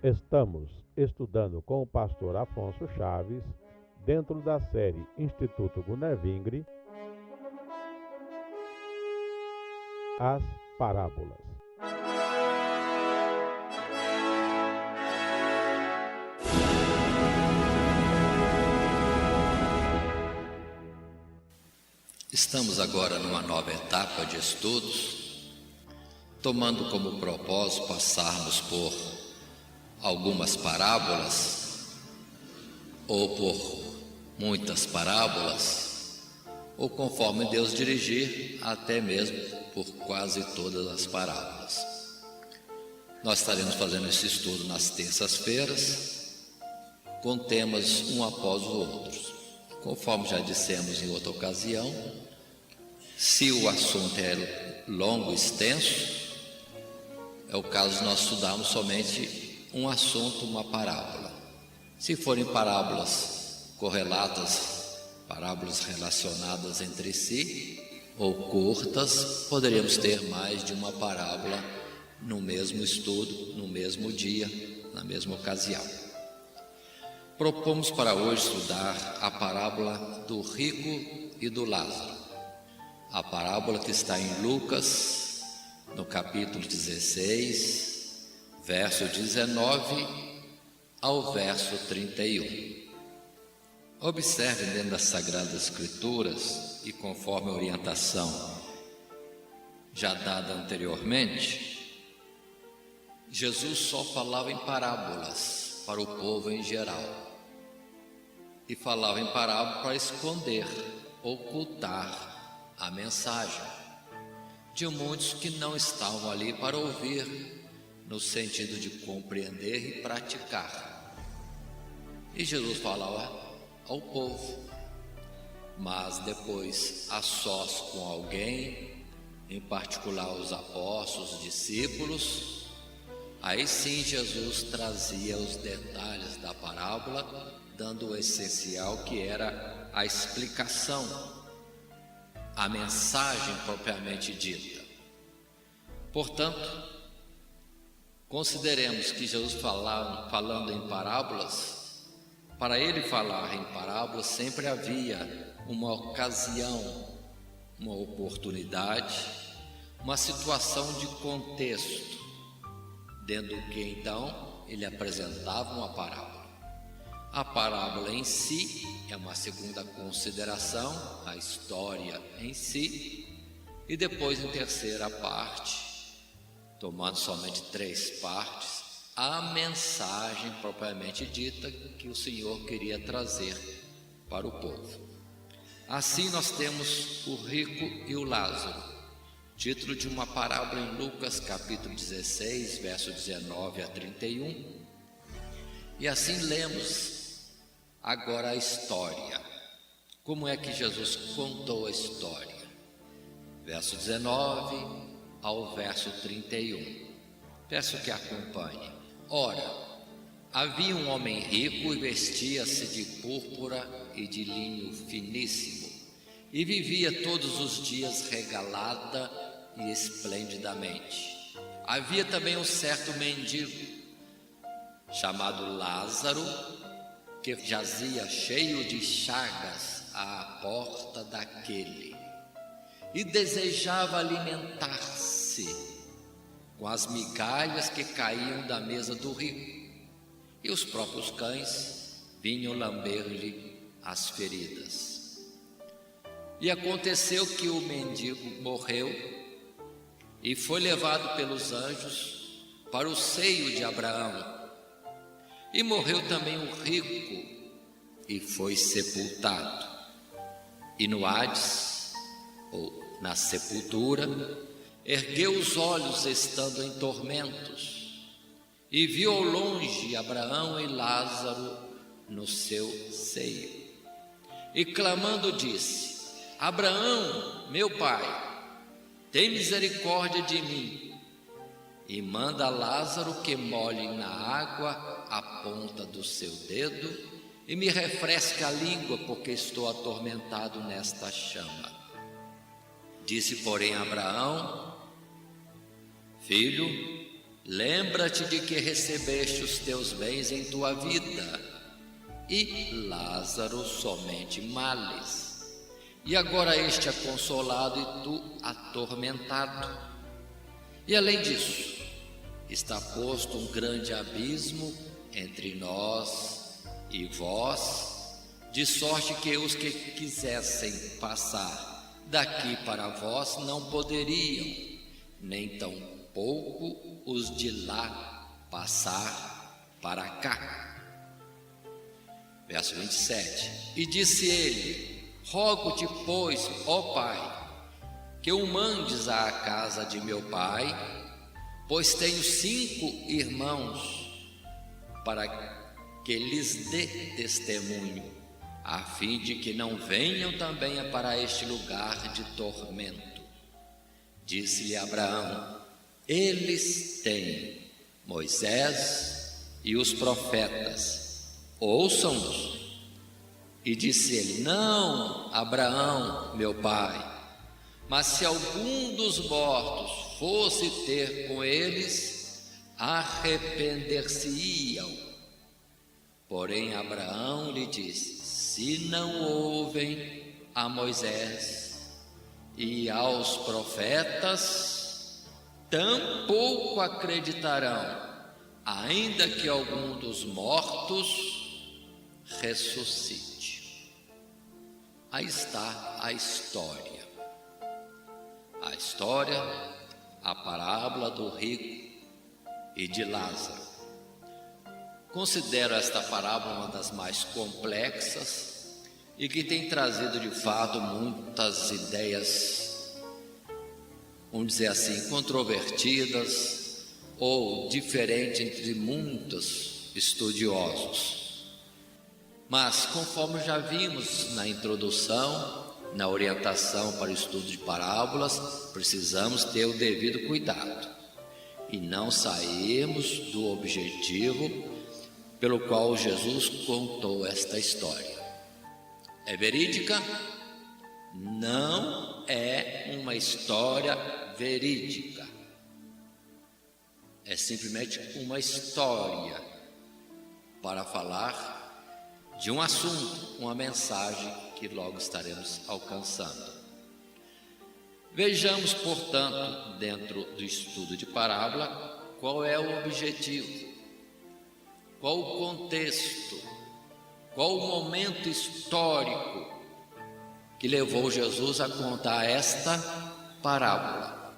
Estamos estudando com o pastor Afonso Chaves, dentro da série Instituto Gunevingre, as parábolas. Estamos agora numa nova etapa de estudos, tomando como propósito passarmos por algumas parábolas, ou por muitas parábolas, ou conforme Deus dirigir, até mesmo por quase todas as parábolas. Nós estaremos fazendo esse estudo nas terças-feiras, com temas um após o outro. Conforme já dissemos em outra ocasião, se o assunto é longo, extenso, é o caso de nós estudarmos somente um assunto, uma parábola. Se forem parábolas correlatas, parábolas relacionadas entre si, ou curtas, poderíamos ter mais de uma parábola no mesmo estudo, no mesmo dia, na mesma ocasião. Propomos para hoje estudar a parábola do rico e do Lázaro. A parábola que está em Lucas, no capítulo 16, verso 19 ao verso 31. Observe dentro das Sagradas Escrituras, e conforme a orientação já dada anteriormente, Jesus só falava em parábolas para o povo em geral. E falava em parábola para esconder, ocultar a mensagem de muitos que não estavam ali para ouvir, no sentido de compreender e praticar. E Jesus falava ao povo, mas depois a sós com alguém, em particular os apóstolos, os discípulos, aí sim Jesus trazia os detalhes da parábola, dando o essencial, que era a explicação, a mensagem propriamente dita. Portanto, consideremos que Jesus falando em parábolas, para ele falar em parábolas sempre havia uma ocasião, uma oportunidade, uma situação de contexto, dentro do que então ele apresentava uma parábola. A parábola em si é uma segunda consideração, a história em si, e depois, em terceira parte, tomando somente 3 partes, a mensagem propriamente dita que o Senhor queria trazer para o povo. Assim nós temos o rico e o Lázaro, título de uma parábola em Lucas capítulo 16, verso 19 a 31, e assim lemos agora a história. Como é que Jesus contou a história? Verso 19 ao verso 31. Peço que acompanhe. Ora, havia um homem rico e vestia-se de púrpura e de linho finíssimo, e vivia todos os dias regalada e esplendidamente. Havia também um certo mendigo, chamado Lázaro, que jazia cheio de chagas à porta daquele, e desejava alimentar-se com as migalhas que caíam da mesa do rico, e os próprios cães vinham lamber-lhe as feridas. E aconteceu que o mendigo morreu e foi levado pelos anjos para o seio de Abraão. E morreu também o rico e foi sepultado. E no Hades, ou na sepultura, ergueu os olhos estando em tormentos, e viu ao longe Abraão e Lázaro no seu seio. E clamando disse: Abraão, meu pai, tem misericórdia de mim, e manda Lázaro que molhe na água a ponta do seu dedo e me refresque a língua, porque estou atormentado nesta chama. Disse, porém, Abraão: Filho, lembra-te de que recebeste os teus bens em tua vida, e Lázaro somente males. E agora este é consolado e tu atormentado. E além disso, está posto um grande abismo entre nós e vós, de sorte que os que quisessem passar daqui para vós não poderiam, nem tampouco os de lá passar para cá. Verso 27. E disse ele: rogo-te, pois, ó Pai, que o mandes à casa de meu pai, pois tenho 5 irmãos, para que lhes dê testemunho, a fim de que não venham também para este lugar de tormento. Disse-lhe Abraão: eles têm Moisés e os profetas, ouçam-nos. E disse ele: não, Abraão, meu pai, mas se algum dos mortos fosse ter com eles, arrepender-se-iam. Porém Abraão lhe disse: se não ouvem a Moisés e aos profetas, tampouco acreditarão, ainda que algum dos mortos ressuscite. Aí está a história. A parábola do rico e de Lázaro. Considero esta parábola uma das mais complexas e que tem trazido de fato muitas ideias, vamos dizer assim, controvertidas ou diferentes entre muitos estudiosos. Mas, conforme já vimos na introdução, na orientação para o estudo de parábolas, precisamos ter o devido cuidado e não sairmos do objetivo pelo qual Jesus contou esta história. É verídica? Não é uma história verídica. É simplesmente uma história para falar de um assunto, uma mensagem que logo estaremos alcançando. Vejamos, portanto, dentro do estudo de parábola, qual é o objetivo, qual o contexto, qual o momento histórico que levou Jesus a contar esta parábola.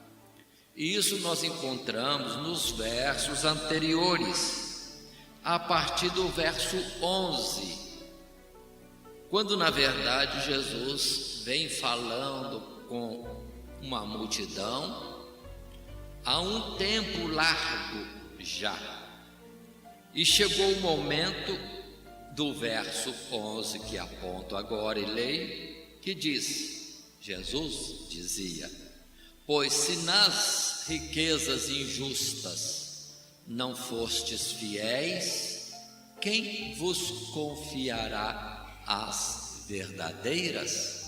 E isso nós encontramos nos versos anteriores, a partir do verso 11, quando na verdade Jesus vem falando com uma multidão há um tempo largo já, e chegou o momento do verso 11 que aponto agora e leio, que diz: Jesus dizia: pois se nas riquezas injustas não fostes fiéis, quem vos confiará as verdadeiras?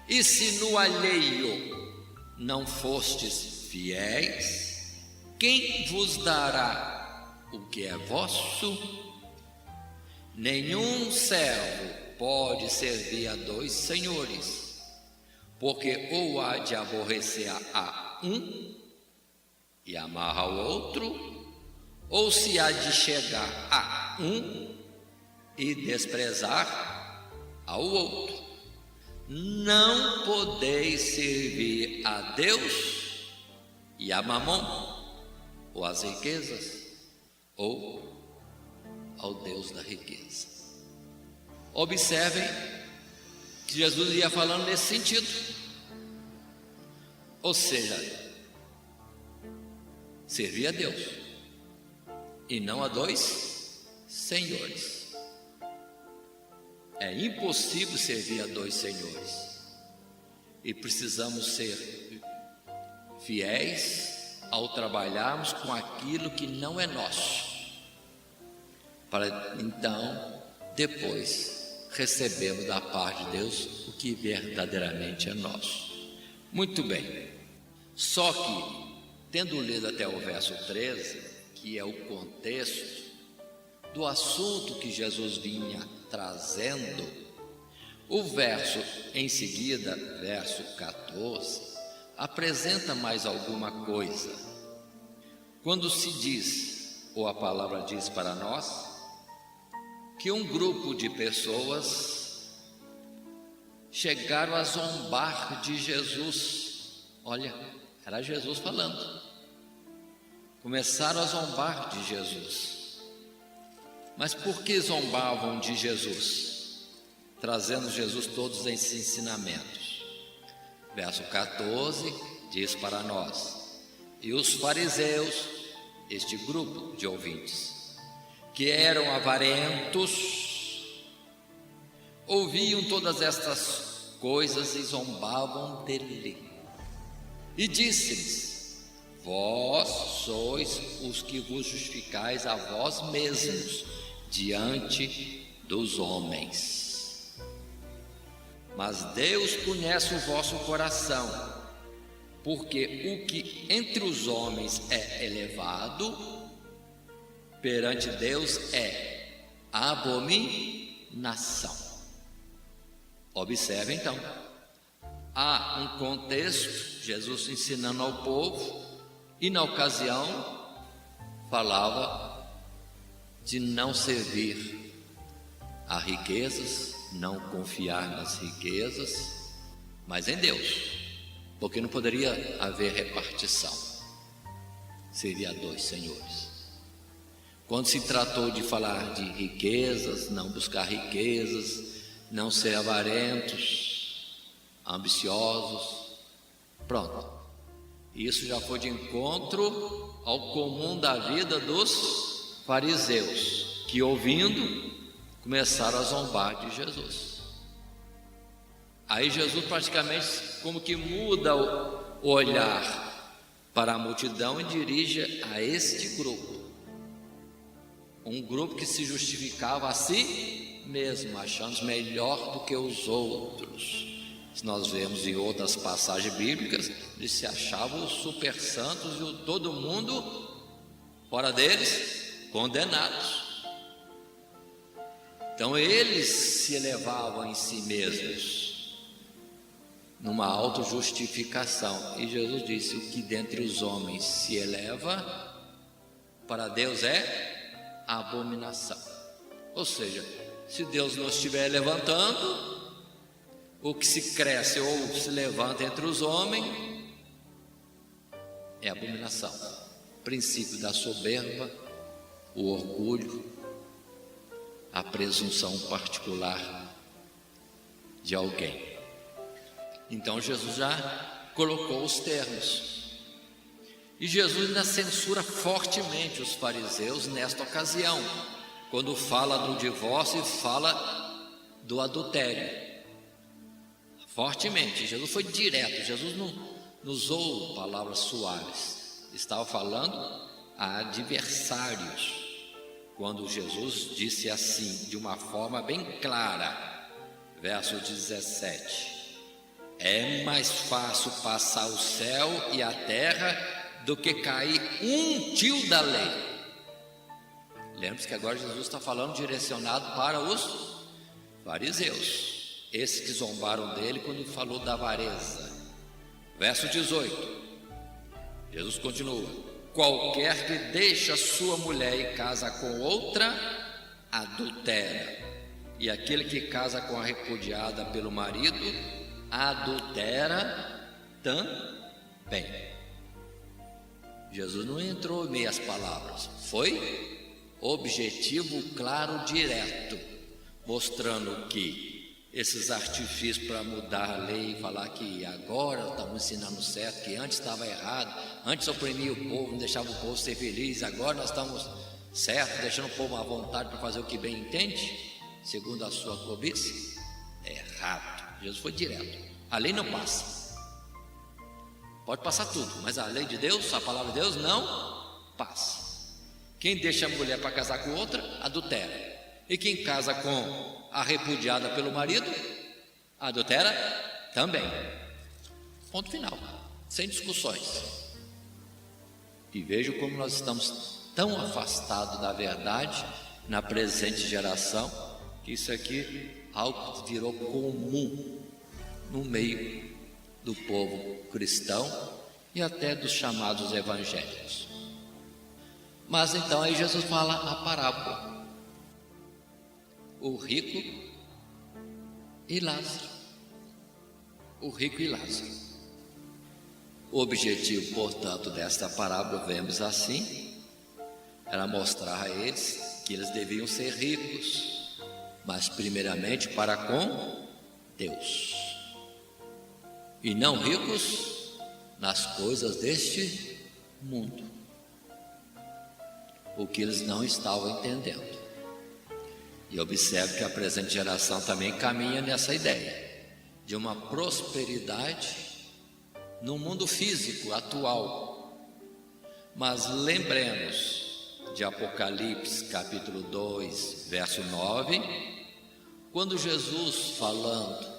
E se no alheio não fostes fiéis, quem vos dará o que é vosso? Nenhum servo pode servir a 2 senhores, porque ou há de aborrecer a um e amar ao outro, ou se há de chegar a um e desprezar ao outro. Não podeis servir a Deus e a Mamon, ou às riquezas, ou ao Deus da riqueza. Observem que Jesus ia falando nesse sentido, ou seja, servir a Deus e não a 2 senhores. É impossível servir a 2 senhores, e precisamos ser fiéis ao trabalharmos com aquilo que não é nosso, para então depois recebermos da parte de Deus o que verdadeiramente é nosso. Muito bem, só que tendo lido até o verso 13, que é o contexto do assunto que Jesus vinha trazendo, o verso em seguida, verso 14, apresenta mais alguma coisa. Quando se diz, ou a palavra diz para nós, que um grupo de pessoas chegaram a zombar de Jesus. Olha, era Jesus falando. Começaram a zombar de Jesus. Mas por que zombavam de Jesus? Trazendo Jesus todos esses ensinamentos. Verso 14 diz para nós: e os fariseus, este grupo de ouvintes, que eram avarentos, ouviam todas estas coisas e zombavam dele. E disse-lhes: vós sois os que vos justificais a vós mesmos diante dos homens. Mas Deus conhece o vosso coração, porque o que entre os homens é elevado, perante Deus é abominação. Observe então, há um contexto, Jesus ensinando ao povo, e na ocasião falava de não servir a riquezas, não confiar nas riquezas, mas em Deus, porque não poderia haver repartição, seria dois senhores. Quando se tratou de falar de riquezas, não buscar riquezas, não ser avarentos, ambiciosos, pronto. Isso já foi de encontro ao comum da vida dos fariseus, que ouvindo, começaram a zombar de Jesus. Aí Jesus praticamente como que muda o olhar para a multidão e dirige a este grupo. Um grupo que se justificava a si mesmo, achando melhor do que os outros. Se nós vemos em outras passagens bíblicas, eles se achavam os super santos e todo mundo, fora deles, condenados. Então eles se elevavam em si mesmos, numa autojustificação. E Jesus disse: o que dentre os homens se eleva, para Deus é abominação. Ou seja, se Deus não estiver levantando, o que se cresce ou se levanta entre os homens é abominação. Princípio da soberba, o orgulho, a presunção particular de alguém. Então Jesus já colocou os termos. E Jesus ainda censura fortemente os fariseus nesta ocasião, quando fala do divórcio e fala do adultério. Fortemente, Jesus foi direto, Jesus não usou palavras suaves, estava falando a adversários, quando Jesus disse assim, de uma forma bem clara, verso 17: é mais fácil passar o céu e a terra do que cair um tio da lei. Lembre-se que agora Jesus está falando direcionado para os fariseus, esses que zombaram dele quando ele falou da avareza. Verso 18, Jesus continua: qualquer que deixa sua mulher e casa com outra, adultera, e aquele que casa com a repudiada pelo marido, adultera também. Jesus não entrou em meias palavras, foi objetivo, claro, direto, mostrando que esses artifícios para mudar a lei, falar que agora estamos ensinando certo, que antes estava errado, antes oprimia o povo, não deixava o povo ser feliz, agora nós estamos certos, deixando o povo à vontade para fazer o que bem entende, segundo a sua cobiça, é errado. Jesus foi direto, a lei não passa, pode passar tudo, mas a lei de Deus, a palavra de Deus não passa. Quem deixa a mulher para casar com outra, adultera, e quem casa com a repudiada pelo marido, adultera também. Ponto final, sem discussões. E vejo como nós estamos tão afastados da verdade na presente geração, que isso aqui algo virou comum no meio do povo cristão e até dos chamados evangélicos. Mas então aí Jesus fala a parábola: o rico e Lázaro. O rico e Lázaro. O objetivo, portanto, desta parábola, vemos assim, era mostrar a eles que eles deviam ser ricos, mas primeiramente para com Deus, e não ricos nas coisas deste mundo, o que eles não estavam entendendo. E observe que a presente geração também caminha nessa ideia de uma prosperidade no mundo físico atual. Mas lembremos de Apocalipse capítulo 2, verso 9, quando Jesus, falando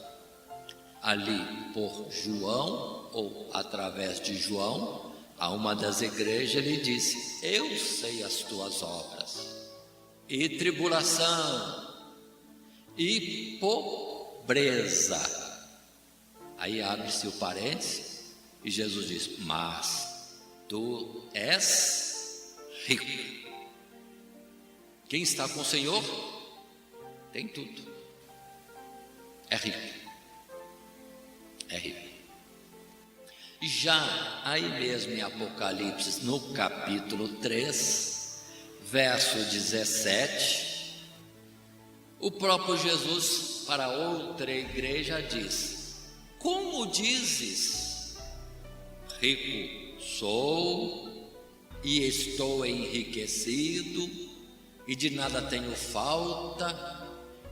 ali por João, ou através de João, a uma das igrejas, ele disse: eu sei as tuas obras, e tribulação, e pobreza. Aí abre-se o parênteses, e Jesus diz: mas tu és rico. Quem está com o Senhor tem tudo, é rico, é rico. E já aí mesmo em Apocalipse, no capítulo 3, verso 17, o próprio Jesus para outra igreja diz: como dizes, rico sou e estou enriquecido e de nada tenho falta,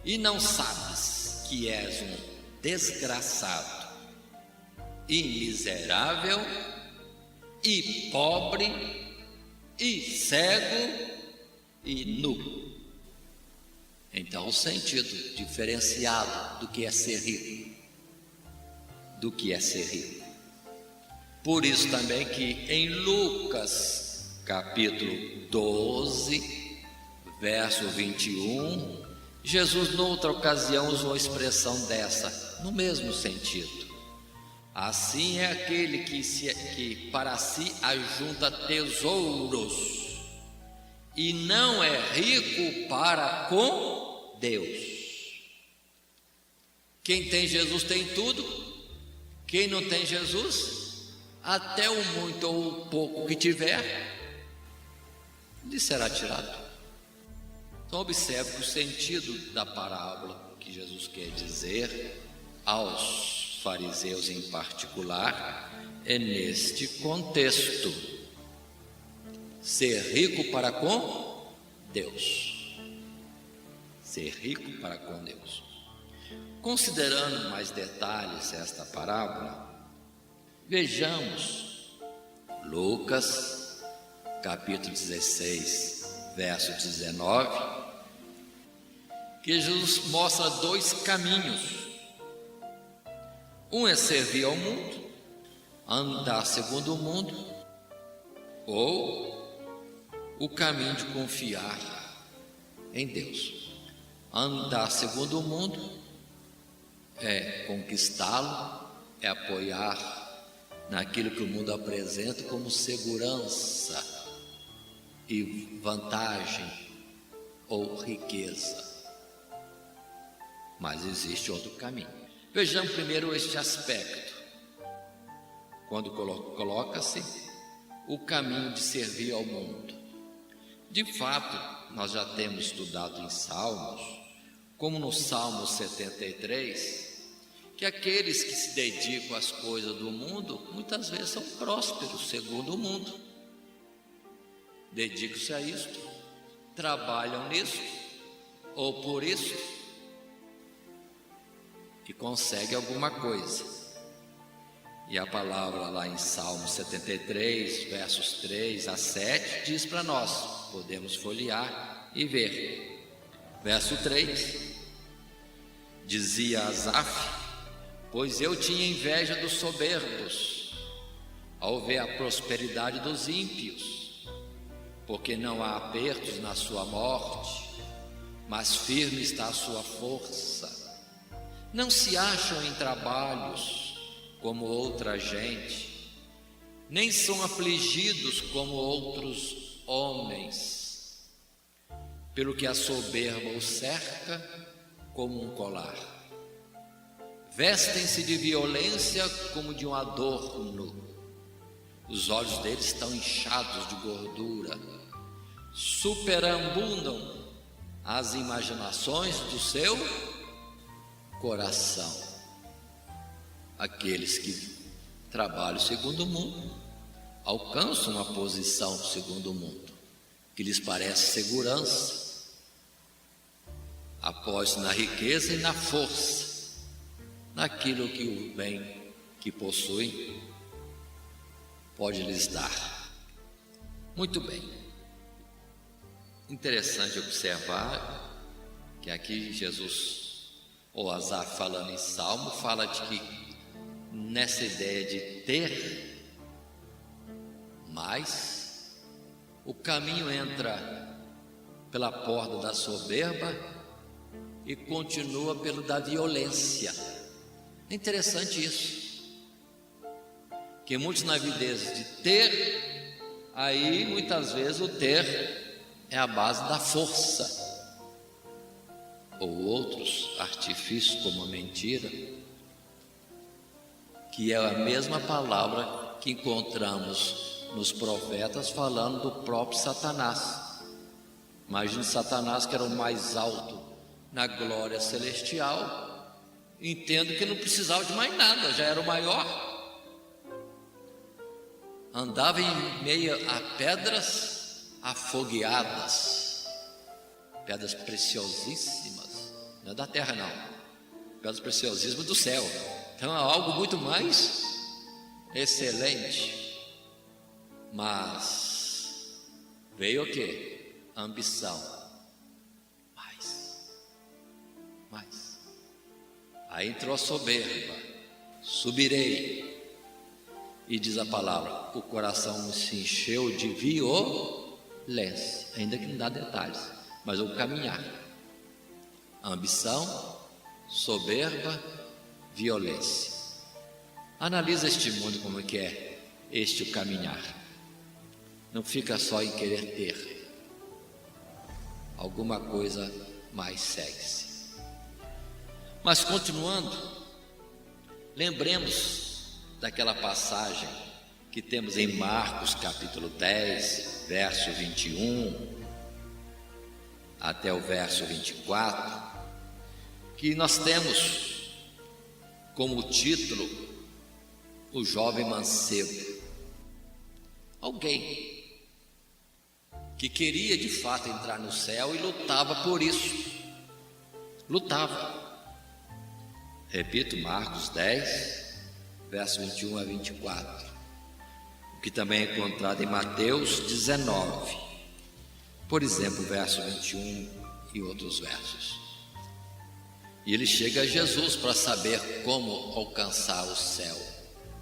e não sabes que és um desgraçado e miserável e pobre e cego e nu. Então, o sentido diferenciado do que é ser rico, do que é ser rico. Por isso também que em Lucas capítulo 12, verso 21, Jesus noutra ocasião usou a expressão dessa, no mesmo sentido: assim é aquele que para si ajunta tesouros e não é rico para com Deus. Quem tem Jesus tem tudo. Quem não tem Jesus, até o muito ou o pouco que tiver, lhe será tirado. Então observe que o sentido da parábola que Jesus quer dizer aos fariseus em particular é neste contexto: ser rico para com Deus. Ser rico para com Deus. Considerando mais detalhes esta parábola, vejamos Lucas capítulo 16, verso 19, que Jesus mostra dois caminhos. Um é servir ao mundo, andar segundo o mundo, ou o caminho de confiar em Deus. Andar segundo o mundo é conquistá-lo, é apoiar naquilo que o mundo apresenta como segurança e vantagem ou riqueza. Mas existe outro caminho. Vejamos primeiro este aspecto, quando coloca-se o caminho de servir ao mundo. De fato, nós já temos estudado em Salmos, como no Salmo 73, que aqueles que se dedicam às coisas do mundo, muitas vezes são prósperos segundo o mundo. Dedicam-se a isto, trabalham nisso, ou por isso, e conseguem alguma coisa. E a palavra lá em Salmo 73, versos 3 a 7, diz para nós, podemos folhear e ver. Verso 3, dizia Asaf: pois eu tinha inveja dos soberbos ao ver a prosperidade dos ímpios, porque não há apertos na sua morte, mas firme está a sua força. Não se acham em trabalhos como outra gente, nem são afligidos como outros homens, pelo que a soberba os cerca como um colar. Vestem-se de violência como de um adorno. Os olhos deles estão inchados de gordura. Superabundam as imaginações do seu coração. Aqueles que trabalham segundo o mundo alcançam uma posição segundo o mundo, que lhes parece segurança, após na riqueza e na força, naquilo que o bem que possui pode lhes dar. Muito bem. Interessante observar que aqui Jesus, ou Asaf falando em Salmo, fala de que nessa ideia de ter mais, o caminho entra pela porta da soberba e continua pelo da violência. É interessante isso, que muitos na avidez de ter, aí muitas vezes o ter é a base da força, ou outros artifícios como a mentira, que é a mesma palavra que encontramos nos profetas falando do próprio Satanás. Imagine Satanás, que era o mais alto na glória celestial, entendo que não precisava de mais nada, já era o maior, andava em meio a pedras afogueadas, pedras preciosíssimas, não é da terra não, pedras preciosíssimas do céu. Então é algo muito mais excelente. Mas veio o quê? Ambição. Mais. Aí entrou a soberba. Subirei. E diz a palavra, o coração se encheu de violência, ainda que não dá detalhes, mas o caminhar. Ambição, soberba, violência. Analisa este mundo como que é este o caminhar. Não fica só em querer ter. Alguma coisa mais segue-se. Mas continuando, lembremos daquela passagem que temos em Marcos capítulo 10, verso 21 até o verso 24, que nós temos como título o jovem mancebo. Alguém que queria de fato entrar no céu e lutava por isso. Lutava. Repito, Marcos 10, verso 21 a 24. O que também é encontrado em Mateus 19. Por exemplo, verso 21 e outros versos. E ele chega a Jesus para saber como alcançar o céu,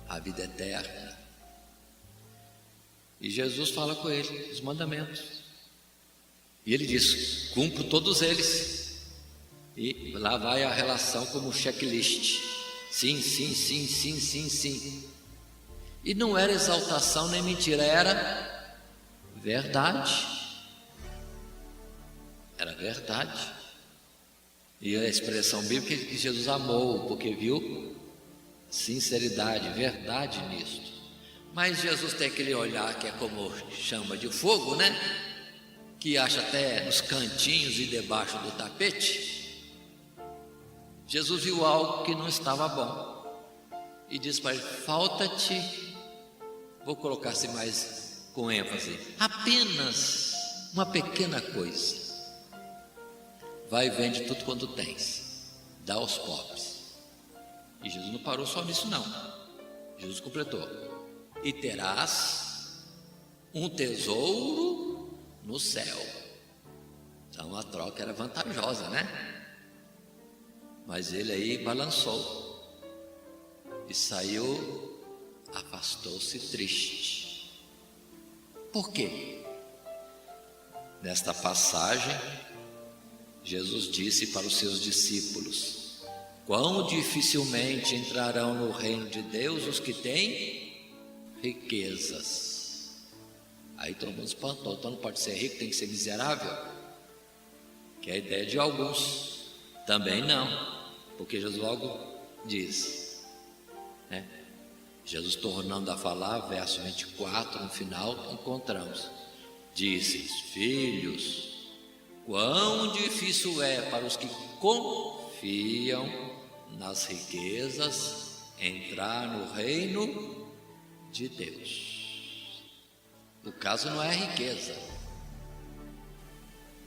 a vida eterna. E Jesus fala com ele os mandamentos. E ele diz: cumpro todos eles. E lá vai a relação como checklist. Sim, sim, sim, sim, sim, sim. E não era exaltação nem mentira, era verdade. Era verdade. E a expressão bíblica é que Jesus amou, porque viu sinceridade, verdade nisto. Mas Jesus tem aquele olhar que é como chama de fogo, né? Que acha até nos cantinhos e debaixo do tapete. Jesus viu algo que não estava bom e disse para ele: falta-te, vou colocar assim mais com ênfase, apenas uma pequena coisa. Vai e vende tudo quanto tens, dá aos pobres. E Jesus não parou só nisso não. Jesus completou: e terás um tesouro no céu. Então a troca era vantajosa, né? Mas ele aí balançou e saiu afastou-se triste. Por quê? Nesta passagem, Jesus disse para os seus discípulos: quão dificilmente entrarão no reino de Deus os que têm riquezas. Aí todo mundo espantou. Então não pode ser rico, tem que ser miserável? Que é a ideia de alguns. Também não, porque Jesus logo diz, né? Jesus tornando a falar, verso 24, no final, encontramos: disse: filhos, quão difícil é para os que confiam nas riquezas entrar no reino de Deus. O caso não é a riqueza,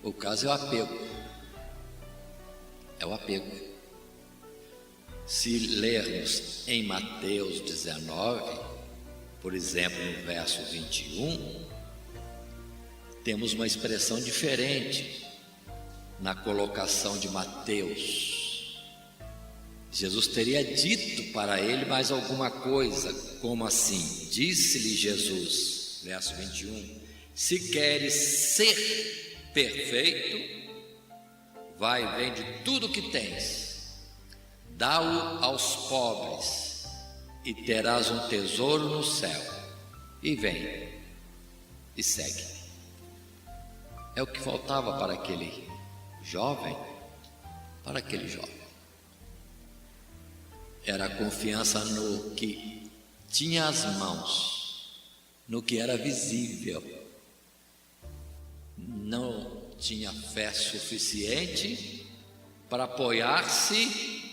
o caso é o apego. É o apego. Se lermos em Mateus 19, por exemplo, no verso 21, temos uma expressão diferente na colocação de Mateus. Jesus teria dito para ele mais alguma coisa, como assim? Disse-lhe Jesus, verso 21, se queres ser perfeito, vai, vende tudo o que tens, dá-o aos pobres, e terás um tesouro no céu, e vem, e segue. É o que faltava para aquele jovem, era a confiança no que tinha as mãos, no que era visível. Não tinha fé suficiente para apoiar-se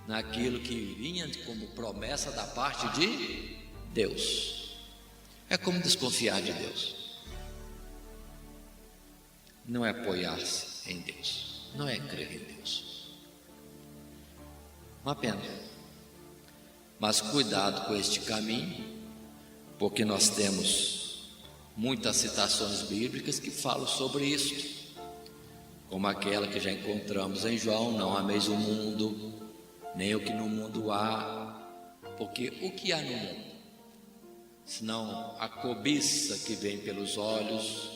naquilo que vinha como promessa da parte de Deus. É como desconfiar de Deus. Não é apoiar-se em Deus, não é crer em Deus. Uma pena. Mas cuidado com este caminho, porque nós temos muitas citações bíblicas que falam sobre isso, como aquela que já encontramos em João: não ameis o mundo, nem o que no mundo há, porque o que há no mundo, senão a cobiça que vem pelos olhos,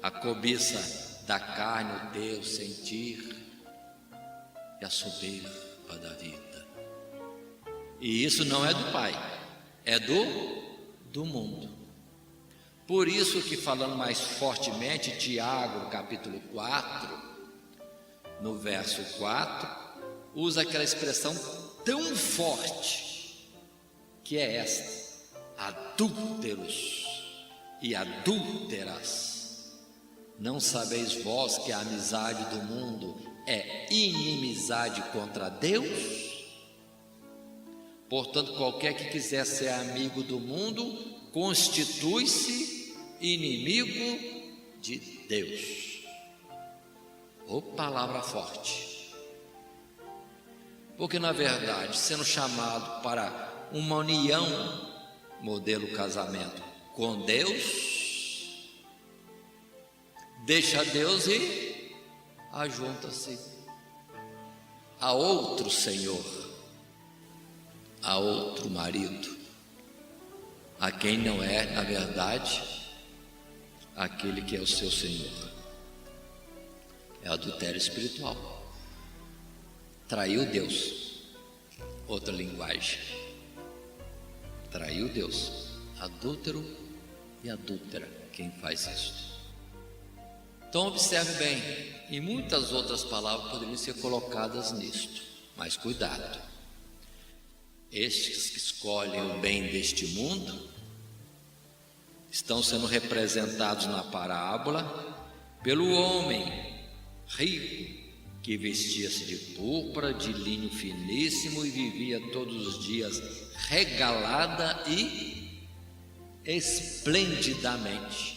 a cobiça da carne, o teu sentir, e a soberba da vida. E isso não é do Pai, é do mundo. Por isso que, falando mais fortemente, Tiago, capítulo 4, no verso 4, usa aquela expressão tão forte, que é esta: adúlteros e adúlteras. Não sabeis vós que a amizade do mundo é inimizade contra Deus? Portanto, qualquer que quiser ser amigo do mundo, constitui-se inimigo de Deus. Ô, palavra forte. Porque, na verdade, sendo chamado para uma união, modelo casamento, com Deus, deixa Deus e ajunta-se a outro Senhor, a outro marido, a quem não é, na verdade, aquele que é o seu Senhor. É adultério espiritual. Traiu Deus. Outra linguagem. Traiu Deus. Adúltero e adúltera, quem faz isso. Então observe bem, e muitas outras palavras poderiam ser colocadas nisto, mas cuidado. Estes que escolhem o bem deste mundo estão sendo representados na parábola pelo homem rico que vestia-se de púrpura, de linho finíssimo e vivia todos os dias regalada e esplendidamente.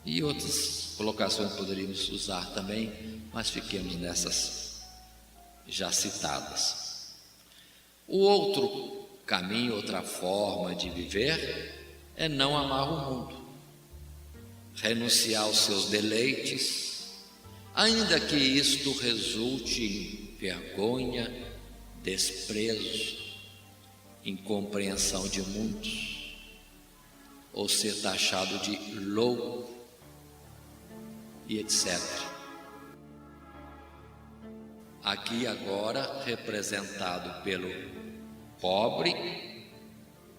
E outras colocações poderíamos usar também, mas fiquemos nessas já citadas. O outro caminho, outra forma de viver é não amar o mundo, renunciar aos seus deleites, ainda que isto resulte em vergonha, desprezo, incompreensão de muitos, ou ser taxado de louco e etc. Aqui agora representado pelo pobre,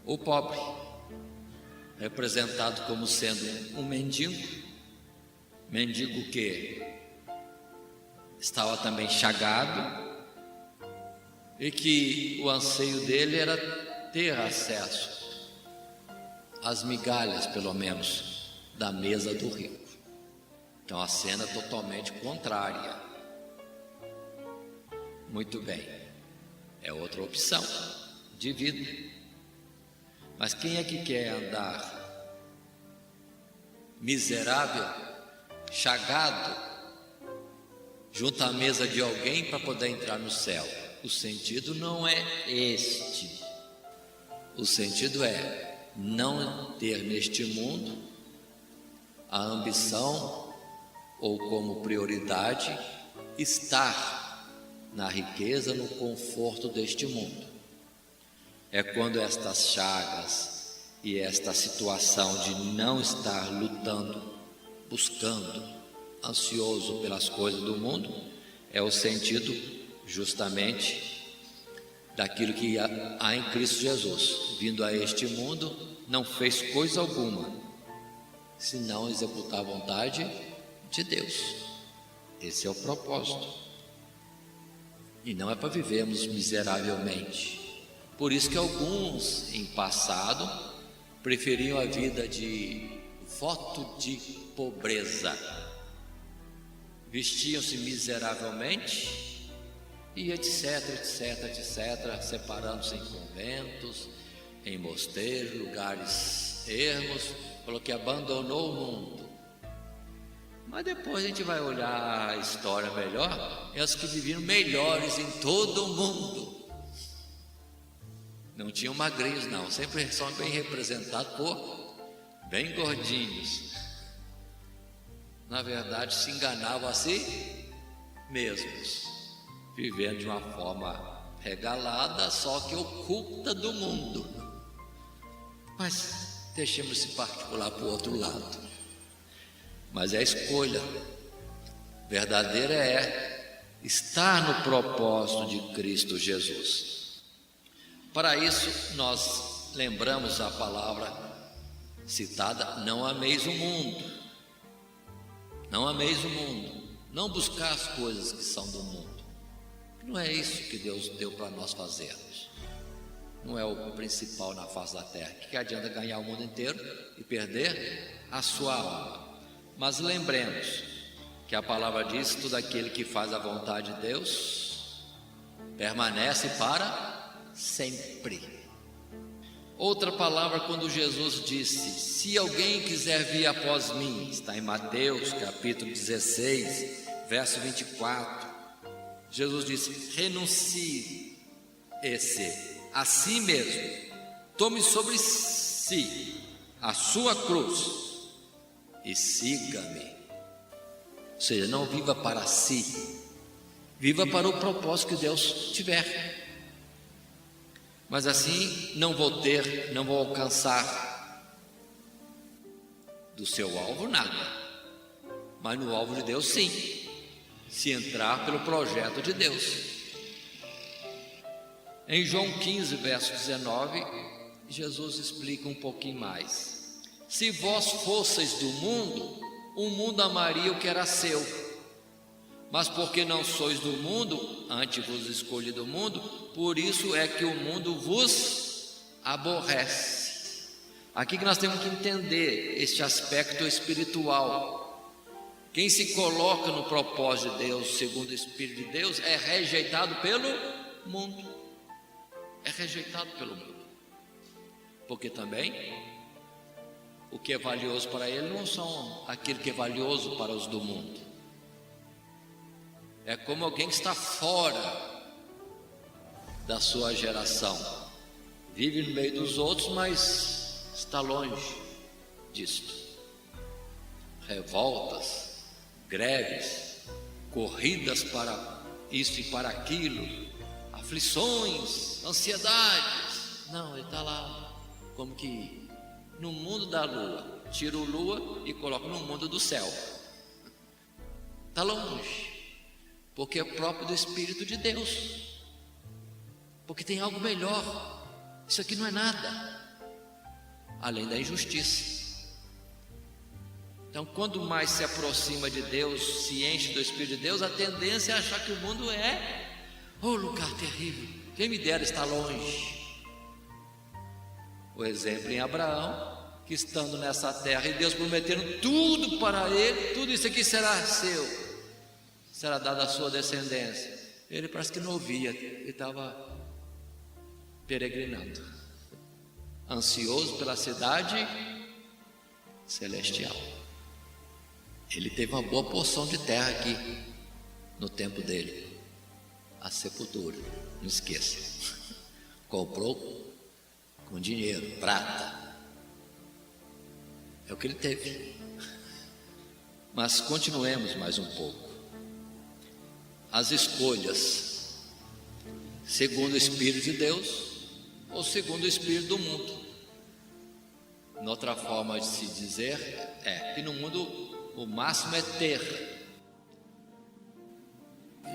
o pobre, representado como sendo um mendigo que estava também chagado e que o anseio dele era ter acesso às migalhas, pelo menos, da mesa do rico. Então a cena é totalmente contrária. Muito bem, é outra opção de vida. Mas quem é que quer andar miserável, chagado, junto à mesa de alguém para poder entrar no céu? O sentido não é este. O sentido é não ter neste mundo a ambição ou como prioridade estar na riqueza, no conforto deste mundo. É quando estas chagas e esta situação de não estar lutando, buscando, ansioso pelas coisas do mundo, é o sentido justamente daquilo que há em Cristo Jesus. Vindo a este mundo, não fez coisa alguma, senão executar a vontade de Deus. Esse é o propósito. E não é para vivermos miseravelmente. Por isso que alguns, em passado, preferiam a vida de voto de pobreza. Vestiam-se miseravelmente e etc, separando-se em conventos, em mosteiros, lugares ermos, falou que abandonou o mundo. Mas depois a gente vai olhar a história melhor, é os que viviam melhores em todo o mundo. Não tinham magrinhos não, sempre são bem representados por bem gordinhos. Na verdade se enganavam a si mesmos, vivendo de uma forma regalada, só que oculta do mundo. Mas deixemos esse particular para o outro lado. Mas a escolha verdadeira é estar no propósito de Cristo Jesus. Para isso nós lembramos a palavra citada: não ameis o mundo. Não ameis o mundo. Não buscar as coisas que são do mundo. Não é isso que Deus deu para nós fazermos. Não é o principal na face da terra. Que adianta ganhar o mundo inteiro e perder a sua alma? Mas lembremos que a palavra diz: tudo aquele que faz a vontade de Deus permanece para sempre. Outra palavra, quando Jesus disse: se alguém quiser vir após mim, está em Mateus capítulo 16, verso 24. Jesus disse: renuncie a si mesmo, tome sobre si a sua cruz e siga-me. Ou seja, não viva para si, viva para o propósito que Deus tiver. Mas assim não vou alcançar do seu alvo nada, mas no alvo de Deus sim, se entrar pelo projeto de Deus. Em João 15, verso 19, Jesus explica um pouquinho mais: se vós fosseis do mundo, o mundo amaria o que era seu, mas porque não sois do mundo, antes vos escolhi do mundo, por isso é que o mundo vos aborrece. Aqui que nós temos que entender este aspecto espiritual. Quem se coloca no propósito de Deus, segundo o Espírito de Deus, é rejeitado pelo mundo. É rejeitado pelo mundo. Porque também o que é valioso para ele não são aquilo que é valioso para os do mundo. É como alguém que está fora da sua geração, vive no meio dos outros, mas está longe disto. Revoltas, greves, corridas para isso e para aquilo, aflições, ansiedades, Não, ele está lá, como que no mundo da lua. Tira o lua e coloca no mundo do céu. Está longe, porque é próprio do Espírito de Deus. Porque tem algo melhor. Isso aqui não é nada, além da injustiça. Então, quando mais se aproxima de Deus, se enche do Espírito de Deus, a tendência é achar que o mundo é lugar terrível. Quem me dera estar longe. O exemplo em Abraão, que estando nessa terra e Deus prometendo tudo para ele, tudo isso aqui será seu, será dado à sua descendência. Ele parece que não ouvia, ele estava peregrinando, ansioso pela cidade celestial. Ele teve uma boa porção de terra aqui no tempo dele, a sepultura, não esqueça. Comprou com dinheiro, prata, é o que ele teve. Mas continuemos mais um pouco. As escolhas, segundo o Espírito de Deus ou segundo o Espírito do mundo. Outra forma de se dizer é que no mundo o máximo é ter,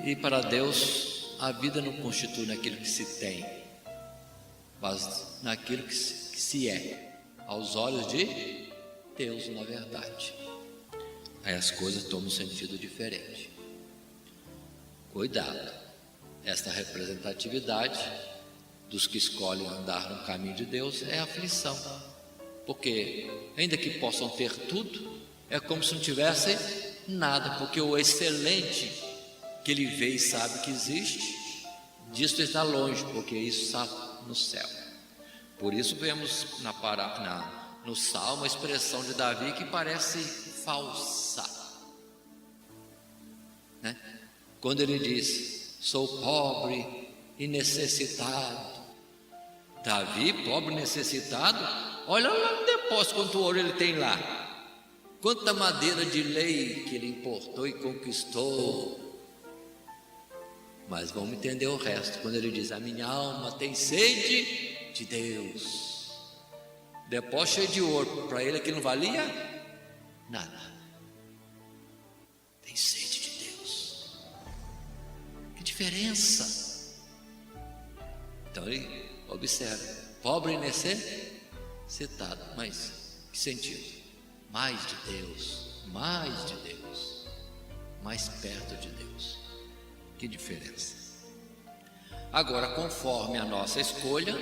e para Deus a vida não constitui naquilo que se tem, mas naquilo que se é, aos olhos de Deus, na verdade. Aí as coisas tomam um sentido diferente. Cuidado, esta representatividade dos que escolhem andar no caminho de Deus é aflição, porque ainda que possam ter tudo, é como se não tivesse nada, porque o excelente que ele vê e sabe que existe, disso está longe, porque isso está no céu. Por isso vemos no Salmo a expressão de Davi que parece falsa, né? Quando ele diz: sou pobre e necessitado. Davi, pobre e necessitado, olha lá no depósito quanto ouro ele tem lá, quanta madeira de lei que ele importou e conquistou. Mas vamos entender o resto, quando ele diz: a minha alma tem sede de Deus. Depósito cheio de ouro, para ele aqui não valia nada. Tem sede de Deus. Que diferença! Então ele observa, pobre e necessitado, mas que sentido? Mais de Deus, mais perto de Deus. Que diferença! Agora, conforme a nossa escolha,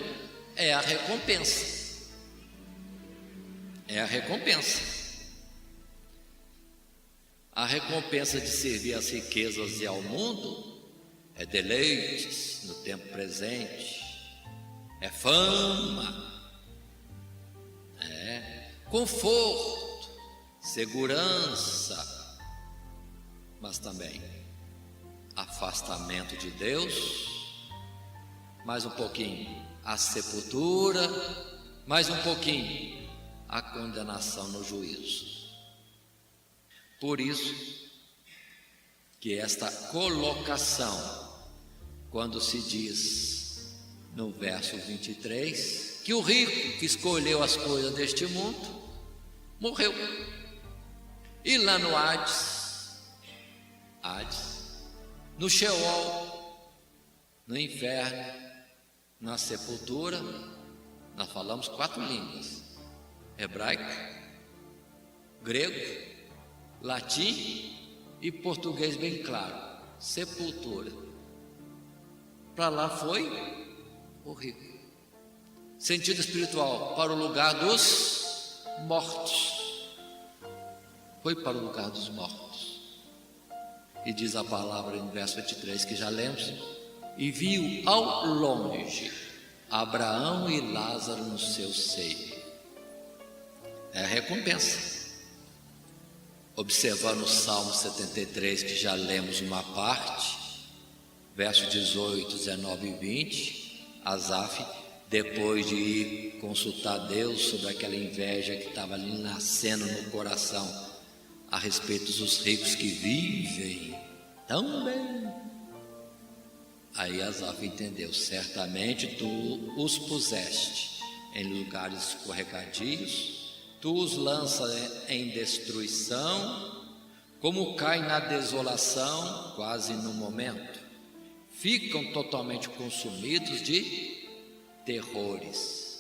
é a recompensa. É a recompensa. A recompensa de servir às riquezas e ao mundo é deleites no tempo presente, é fama, é conforto, segurança, mas também afastamento de Deus, mais um pouquinho a sepultura, mais um pouquinho a condenação no juízo. Por isso que esta colocação, quando se diz no verso 23 que o rico que escolheu as coisas deste mundo morreu, e lá no Hades, no Sheol, no inferno, na sepultura, nós falamos 4 línguas: hebraico, grego, latim e português bem claro. Sepultura. Para lá foi o rico. Sentido espiritual, para o lugar dos mortos. Foi para o lugar dos mortos. E diz a palavra no verso 23 que já lemos: e viu ao longe Abraão e Lázaro no seu seio. É a recompensa. Observando o Salmo 73, que já lemos uma parte, verso 18, 19 e 20, Asaf, depois de ir consultar Deus sobre aquela inveja que estava ali nascendo no coração a respeito dos ricos que vivem tão bem, Aí Asaf entendeu: certamente tu os puseste em lugares escorregadios, tu os lanças em destruição, como cai na desolação, quase no momento, ficam totalmente consumidos de terrores.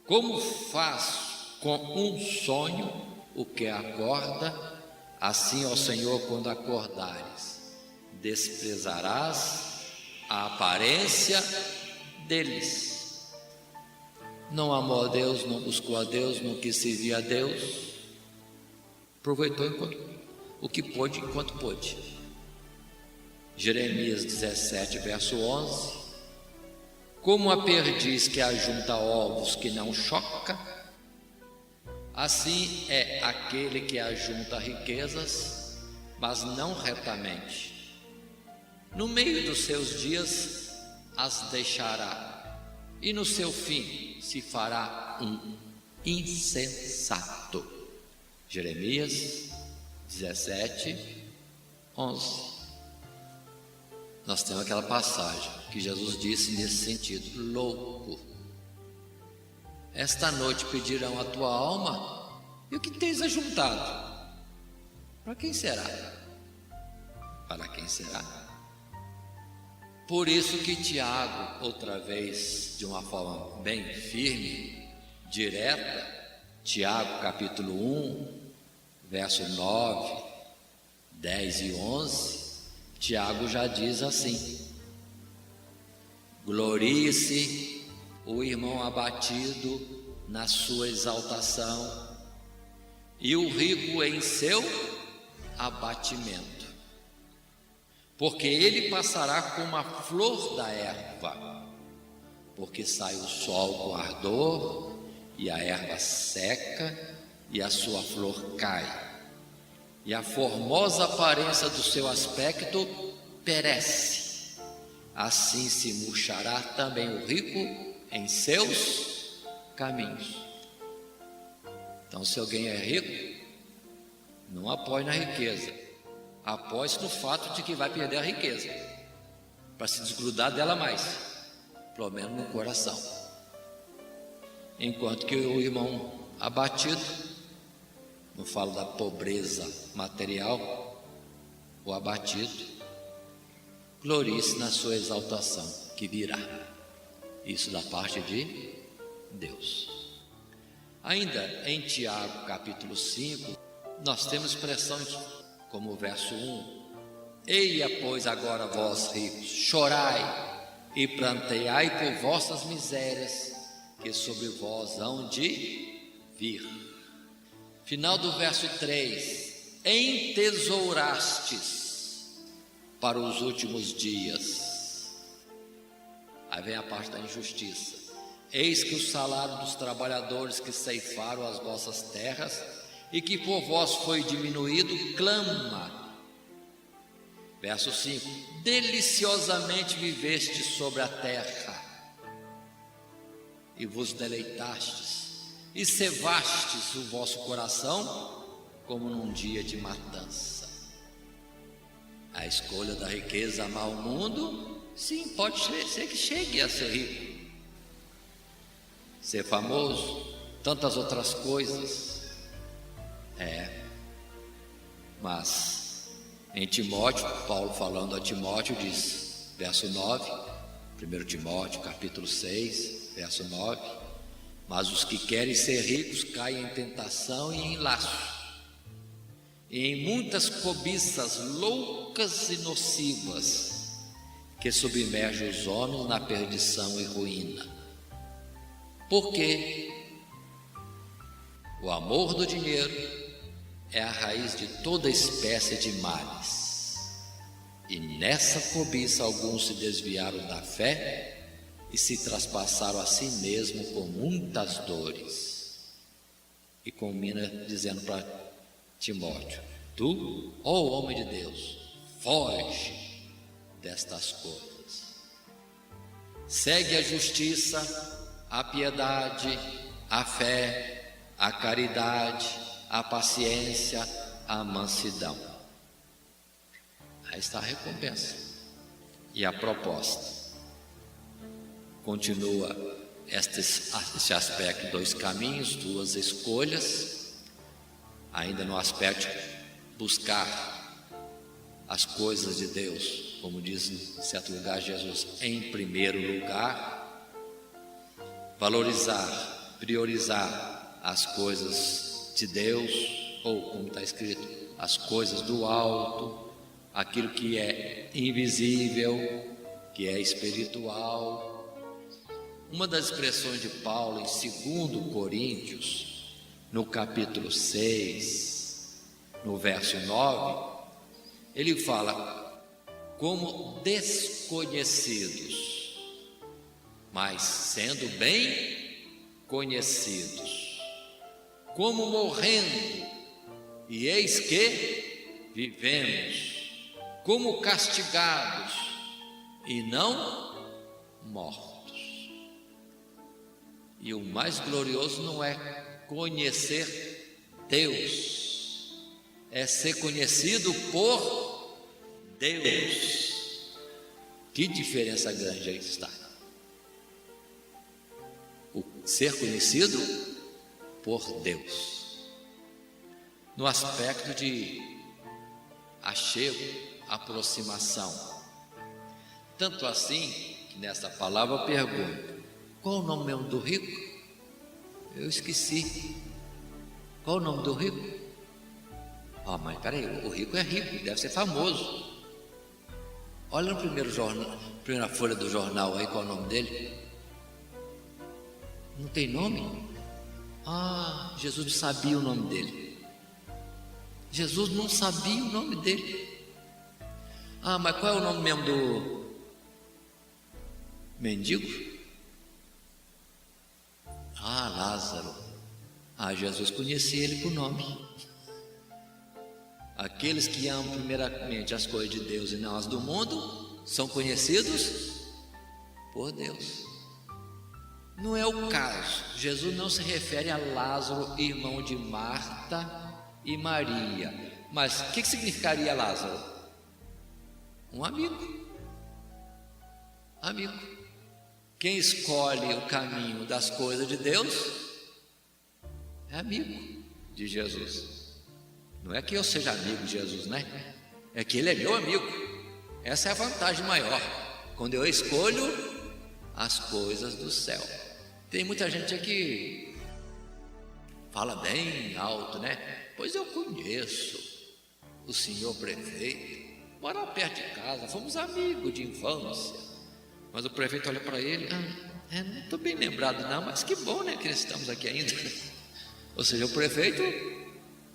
Como faz com um sonho o que acorda, assim, ó Senhor, quando acordares, desprezarás a aparência deles. Não amou a Deus, não buscou a Deus, não quis servir a Deus, aproveitou o que pôde, enquanto pôde. Jeremias 17, verso 11: como a perdiz que ajunta ovos que não choca, assim é aquele que ajunta riquezas, mas não retamente. No meio dos seus dias as deixará, e no seu fim se fará um insensato. Jeremias 17, 11. Nós temos aquela passagem que Jesus disse nesse sentido: louco, esta noite pedirão a tua alma, e o que tens ajuntado? Para quem será? Para quem será? Por isso que Tiago, outra vez, de uma forma bem firme, direta, Tiago capítulo 1, verso 9, 10 e 11, Tiago já diz assim: glorie-se o irmão abatido na sua exaltação, e o rico em seu abatimento, porque ele passará como a flor da erva, porque sai o sol com ardor, e a erva seca, e a sua flor cai, e a formosa aparência do seu aspecto perece. Assim se murchará também o rico em seus caminhos. Então, se alguém é rico, não apoie na riqueza, apoie-se no fato de que vai perder a riqueza, para se desgrudar dela mais, pelo menos no coração. Enquanto que o irmão abatido, não falo da pobreza material, o abatido, glorie-se na sua exaltação, que virá. Isso da parte de Deus. Ainda em Tiago capítulo 5, nós temos expressões como o verso 1: eia, pois, agora vós ricos, chorai e pranteai por vossas misérias, que sobre vós hão de vir. Final do verso 3: entesourastes para os últimos dias. Aí vem a parte da injustiça: eis que o salário dos trabalhadores que ceifaram as vossas terras e que por vós foi diminuído, clama. Verso 5: deliciosamente viveste sobre a terra, e vos deleitastes, e cevastes o vosso coração como num dia de matança. A escolha da riqueza amar o mundo, sim, pode ser que chegue a ser rico, ser famoso, tantas outras coisas. Mas em Timóteo, Paulo falando a Timóteo diz, verso 9, 1 Timóteo capítulo 6, verso 9: mas os que querem ser ricos caem em tentação e em laço, e em muitas cobiças loucas e nocivas, que submergem os homens na perdição e ruína. Porque o amor do dinheiro é a raiz de toda espécie de males, e nessa cobiça alguns se desviaram da fé e se traspassaram a si mesmo com muitas dores. E culmina dizendo para Timóteo: tu, ó homem de Deus, foge destas coisas. Segue a justiça, a piedade, a fé, a caridade, a paciência, a mansidão. Aí está a recompensa. e a proposta. Continua este aspecto, 2 caminhos, 2 escolhas, ainda no aspecto buscar as coisas de Deus, como diz em certo lugar Jesus, em primeiro lugar, valorizar, priorizar as coisas de Deus, ou como está escrito, as coisas do alto, aquilo que é invisível, que é espiritual. Uma das expressões de Paulo em 2 Coríntios, no capítulo 6, no verso 9, ele fala como desconhecidos, mas sendo bem conhecidos, como morrendo, e eis que vivemos, como castigados e não mortos. E o mais glorioso não é conhecer Deus, é ser conhecido por Deus. Que diferença grande aí está. O ser conhecido por Deus, no aspecto de achego, aproximação. Tanto assim que nessa palavra eu pergunto: qual o nome mesmo do rico? Eu esqueci. Qual o nome do rico? Mas peraí, o rico é rico, deve ser famoso. Olha no primeira folha do jornal aí, qual é o nome dele? Não tem nome? Jesus não sabia o nome dele. Jesus não sabia o nome dele. Mas qual é o nome mesmo do mendigo? Lázaro. Jesus conhecia ele por nome. Aqueles que amam primeiramente as coisas de Deus e não as do mundo são conhecidos por Deus. Não é o caso. Jesus não se refere a Lázaro, irmão de Marta e Maria. Mas o que significaria Lázaro? Um amigo. Amigo. Quem escolhe o caminho das coisas de Deus é amigo de Jesus. Não é que eu seja amigo de Jesus, né? É que ele é meu amigo. Essa é a vantagem maior, quando eu escolho as coisas do céu. Tem muita gente aqui que fala bem alto, né? Pois eu conheço o senhor prefeito, mora perto de casa, fomos amigos de infância. Mas o prefeito olha para ele: não estou bem lembrado não, mas que bom, né, que estamos aqui ainda. Ou seja, o prefeito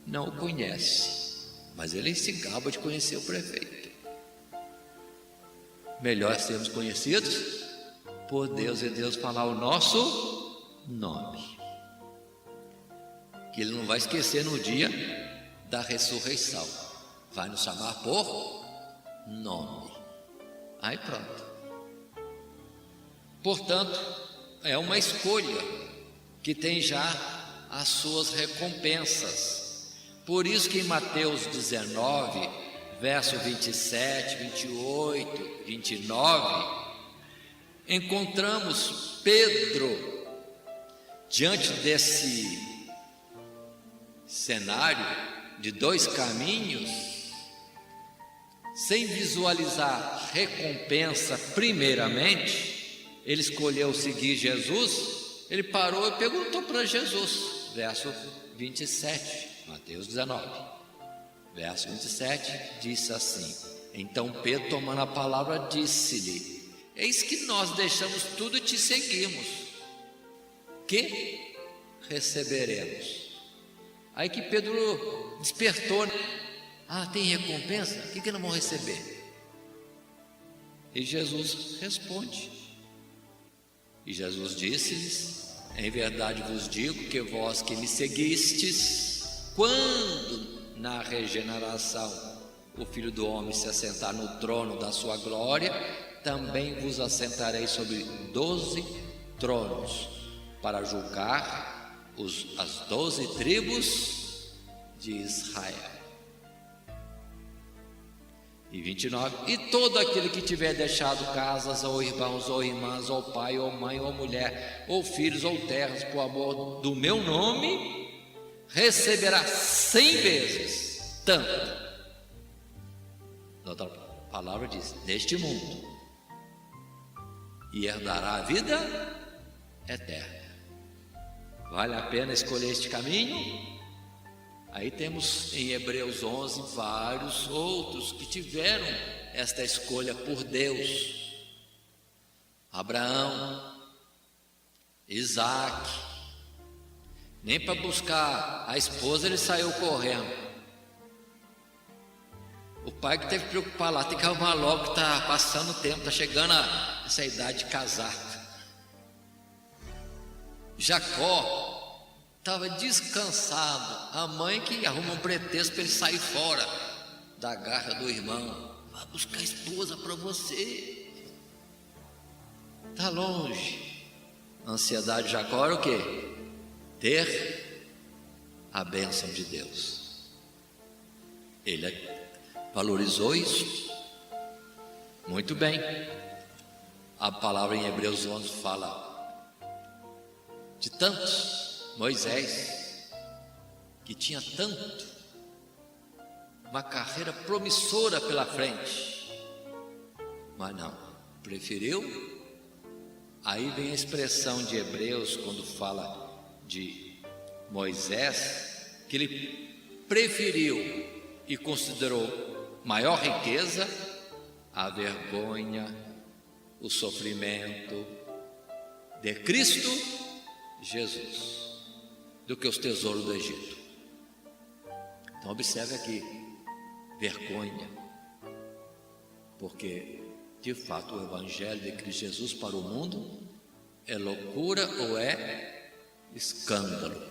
não o conhece, mas ele se gaba de conhecer o prefeito. Melhor sermos conhecidos por Deus e Deus falar o nosso nome, que Ele não vai esquecer no dia da ressurreição, vai nos chamar por nome. Aí pronto. Portanto, é uma escolha que tem já as suas recompensas. Por isso que em Mateus 19, verso 27, 28, 29, encontramos Pedro diante desse cenário de 2 caminhos, sem visualizar recompensa primeiramente. Ele escolheu seguir Jesus, ele parou e perguntou para Jesus, verso 27, Mateus 19, verso 27, disse assim: então Pedro, tomando a palavra, disse-lhe: eis que nós deixamos tudo e te seguimos, que receberemos? Aí que Pedro despertou, né? Tem recompensa? O que nós vamos receber? E Jesus responde. E Jesus disse-lhes: em verdade vos digo que vós que me seguistes, quando na regeneração o Filho do Homem se assentar no trono da sua glória, também vos assentarei sobre 12 tronos, para julgar as 12 tribos de Israel. E 29, e todo aquele que tiver deixado casas, ou irmãos, ou irmãs, ou pai, ou mãe, ou mulher, ou filhos, ou terras, por amor do meu nome, receberá 100 vezes tanto. Outra palavra diz, neste mundo, e herdará a vida eterna. Vale a pena escolher este caminho? Aí temos em Hebreus 11 vários outros que tiveram esta escolha por Deus. Abraão, Isaac, nem para buscar a esposa ele saiu correndo. O pai que teve que preocupar lá, tem que arrumar logo que está passando o tempo, está chegando essa idade de casar. Jacó estava descansado, a mãe que arruma um pretexto para ele sair fora da garra do irmão. Vai buscar esposa para você, está longe. A ansiedade de Jacó era o quê? Ter a bênção de Deus. Ele valorizou isso muito bem. A palavra em Hebreus 11 fala de tantos. Moisés, que tinha tanto, uma carreira promissora pela frente, mas não, preferiu. Aí vem a expressão de Hebreus, quando fala de Moisés, que ele preferiu e considerou maior riqueza a vergonha, o sofrimento de Cristo Jesus, do que os tesouros do Egito. Então observe aqui, vergonha, porque de fato o Evangelho de Cristo Jesus para o mundo é loucura ou é escândalo,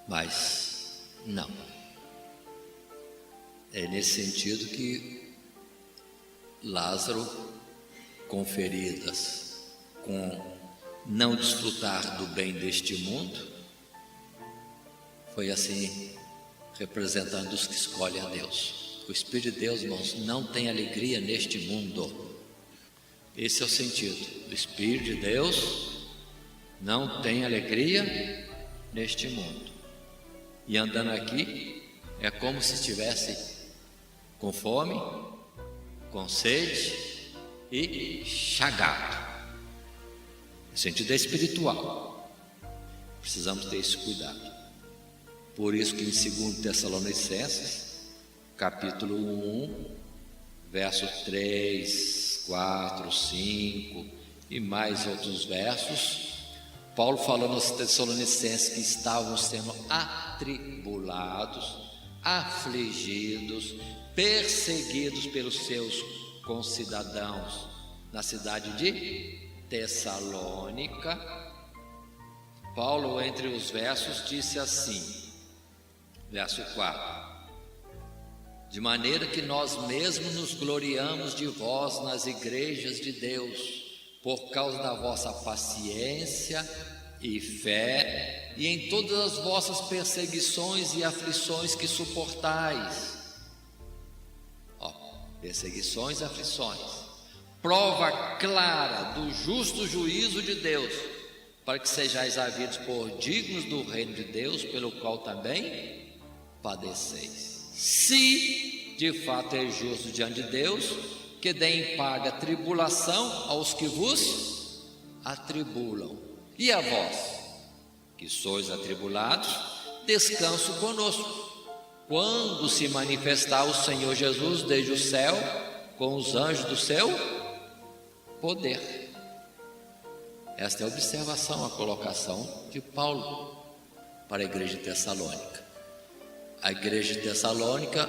mas não, é nesse sentido que Lázaro, com feridas, com não desfrutar do bem deste mundo, foi assim representando os que escolhem a Deus. O Espírito de Deus, irmãos, não tem alegria neste mundo. Esse é o sentido. O Espírito de Deus não tem alegria neste mundo. E andando aqui é como se estivesse com fome, com sede e chagado. O sentido é espiritual. Precisamos ter esse cuidado. Por isso que em 2 Tessalonicenses, capítulo 1, verso 3, 4, 5 e mais outros versos, Paulo falando aos Tessalonicenses que estavam sendo atribulados, afligidos, perseguidos pelos seus concidadãos na cidade de Tessalônica. Paulo, entre os versos, disse assim, verso 4: de maneira que nós mesmos nos gloriamos de vós nas igrejas de Deus, por causa da vossa paciência e fé, e em todas as vossas perseguições e aflições que suportais. Perseguições e aflições, prova clara do justo juízo de Deus, para que sejais havidos por dignos do reino de Deus, pelo qual também padeceis. Se de fato é justo diante de Deus, que deem paga tribulação aos que vos atribulam, e a vós, que sois atribulados, descanso conosco, quando se manifestar o Senhor Jesus desde o céu, com os anjos do seu poder. Esta é a observação, a colocação de Paulo para a igreja de Tessalônica. A igreja de Tessalônica,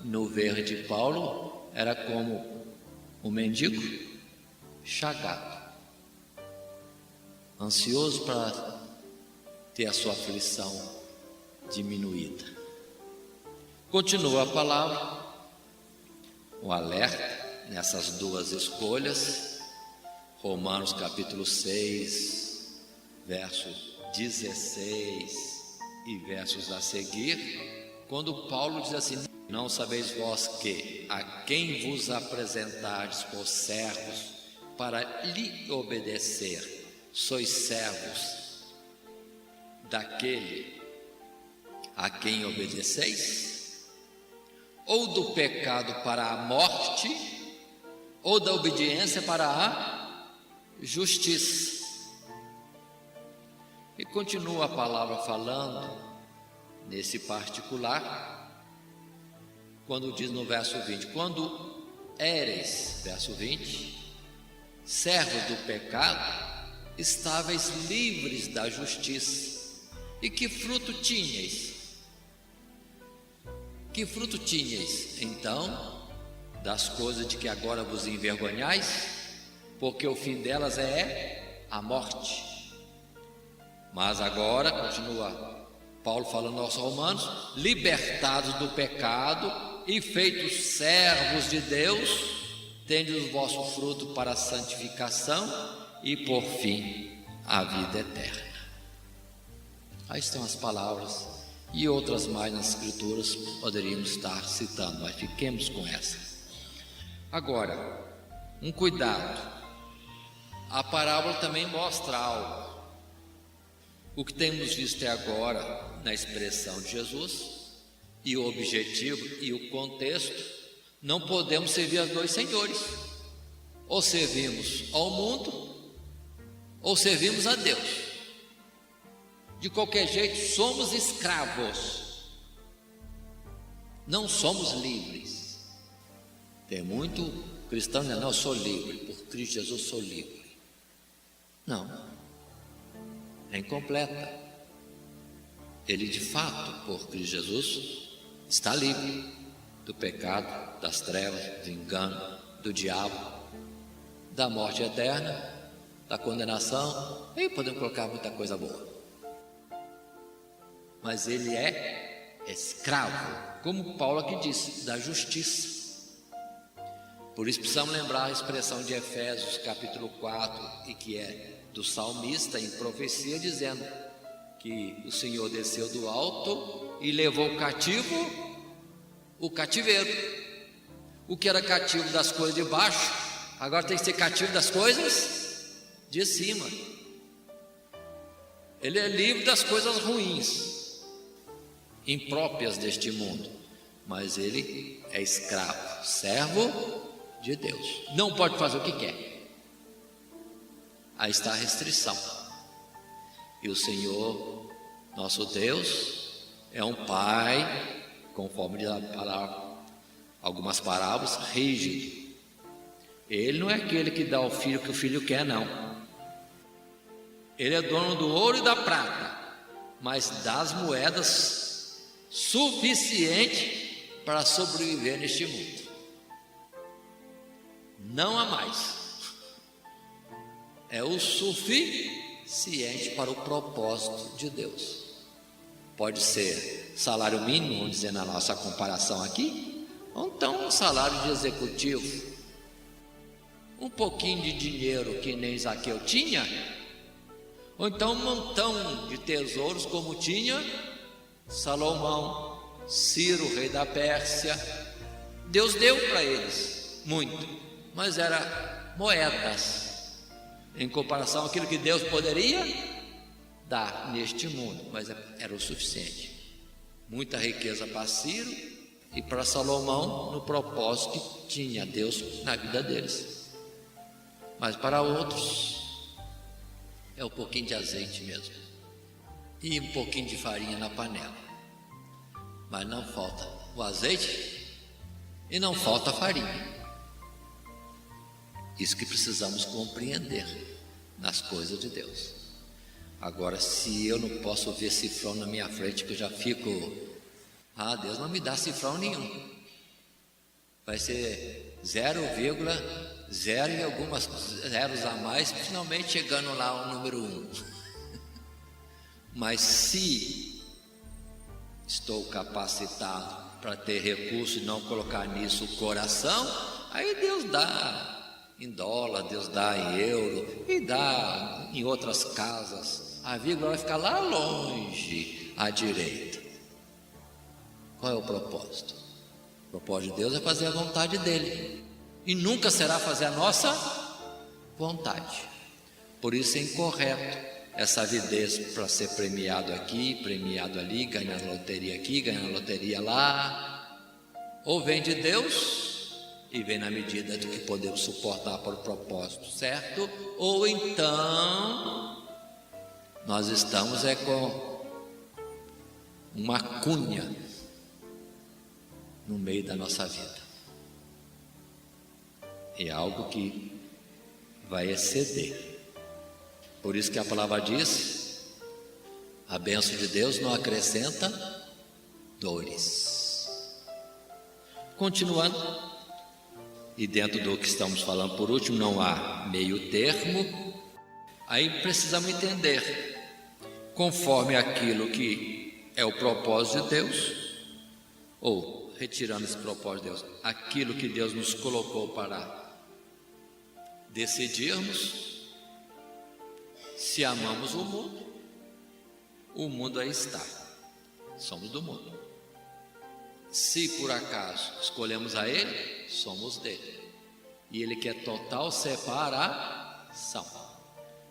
no ver de Paulo, era como um mendigo chagado, ansioso para ter a sua aflição diminuída. Continua a palavra, um alerta nessas duas escolhas. Romanos capítulo 6, verso 16 e versos a seguir, quando Paulo diz assim: não sabeis vós que a quem vos apresentardes por servos para lhe obedecer, sois servos daquele a quem obedeceis? Ou do pecado para a morte, ou da obediência para a justiça? E continua a palavra falando nesse particular, quando diz no verso 20: quando éreis, verso 20, servos do pecado, estáveis livres da justiça. E que fruto tinhais? Que fruto tinhais, então, das coisas de que agora vos envergonhais? Porque o fim delas é a morte. Mas agora, continua Paulo falando aos romanos, libertados do pecado e feitos servos de Deus, tende o vosso fruto para a santificação e, por fim, a vida eterna. Aí estão as palavras, e outras mais nas Escrituras poderíamos estar citando, mas fiquemos com essa. Agora, um cuidado, a parábola também mostra algo. O que temos visto até agora na expressão de Jesus, e o objetivo e o contexto, não podemos servir a dois senhores. Ou servimos ao mundo, ou servimos a Deus. De qualquer jeito, somos escravos, não somos livres. Tem muito cristão dizendo: não, eu sou livre, por Cristo Jesus sou livre. Não, é incompleta. Ele de fato, por Cristo Jesus, está livre do pecado, das trevas, do engano, do diabo, da morte eterna, da condenação, e podemos colocar muita coisa boa. Mas ele é escravo, como Paulo aqui disse, da justiça. Por isso precisamos lembrar a expressão de Efésios capítulo 4, e que é do salmista em profecia, dizendo que o Senhor desceu do alto e levou cativo o cativeiro. O que era cativo das coisas de baixo, agora tem que ser cativo das coisas de cima. Ele é livre das coisas ruins, impróprias deste mundo, mas ele é escravo, servo de Deus, não pode fazer o que quer. Aí está a restrição. E o Senhor, nosso Deus, é um Pai, conforme diz a palavra, algumas parábolas, rígido. Ele não é aquele que dá ao filho o que o filho quer, não. Ele é dono do ouro e da prata, mas das moedas suficiente para sobreviver neste mundo. Não há mais. É o suficiente para o propósito de Deus. Pode ser salário mínimo, vamos dizer na nossa comparação aqui, ou então um salário de executivo, um pouquinho de dinheiro que nem Zaqueu tinha, ou então um montão de tesouros como tinha Salomão, Ciro, rei da Pérsia. Deus deu para eles muito, mas era moedas em comparação àquilo que Deus poderia dar neste mundo, mas era o suficiente. Muita riqueza para Ciro e para Salomão no propósito que tinha Deus na vida deles. Mas para outros é um pouquinho de azeite mesmo e um pouquinho de farinha na panela, mas não falta o azeite e não falta a farinha. Isso que precisamos compreender nas coisas de Deus. Agora, se eu não posso ver cifrão na minha frente, que eu já fico, Deus não me dá cifrão nenhum, vai ser 0,0 e algumas zeros a mais, finalmente chegando lá ao número 1. Mas se estou capacitado para ter recurso e não colocar nisso o coração, aí Deus dá em dólar, Deus dá em euro e dá em outras casas. A vírgula vai ficar lá longe à direita. Qual é o propósito? O propósito de Deus é fazer a vontade dele, e nunca será fazer a nossa vontade. Por isso é incorreto essa avidez para ser premiado aqui, premiado ali, ganhar loteria aqui, ganhar loteria lá. Ou vem de Deus e vem na medida do que podemos suportar para o propósito certo, ou então nós estamos com uma cunha no meio da nossa vida. É algo que vai exceder. Por isso que a palavra diz: a bênção de Deus não acrescenta dores. Continuando, e dentro do que estamos falando por último, não há meio termo. Aí precisamos entender, conforme aquilo que é o propósito de Deus, ou retirando esse propósito de Deus, aquilo que Deus nos colocou para decidirmos. Se amamos o mundo aí está, somos do mundo. Se por acaso escolhemos a Ele, somos dele, e Ele quer total separação.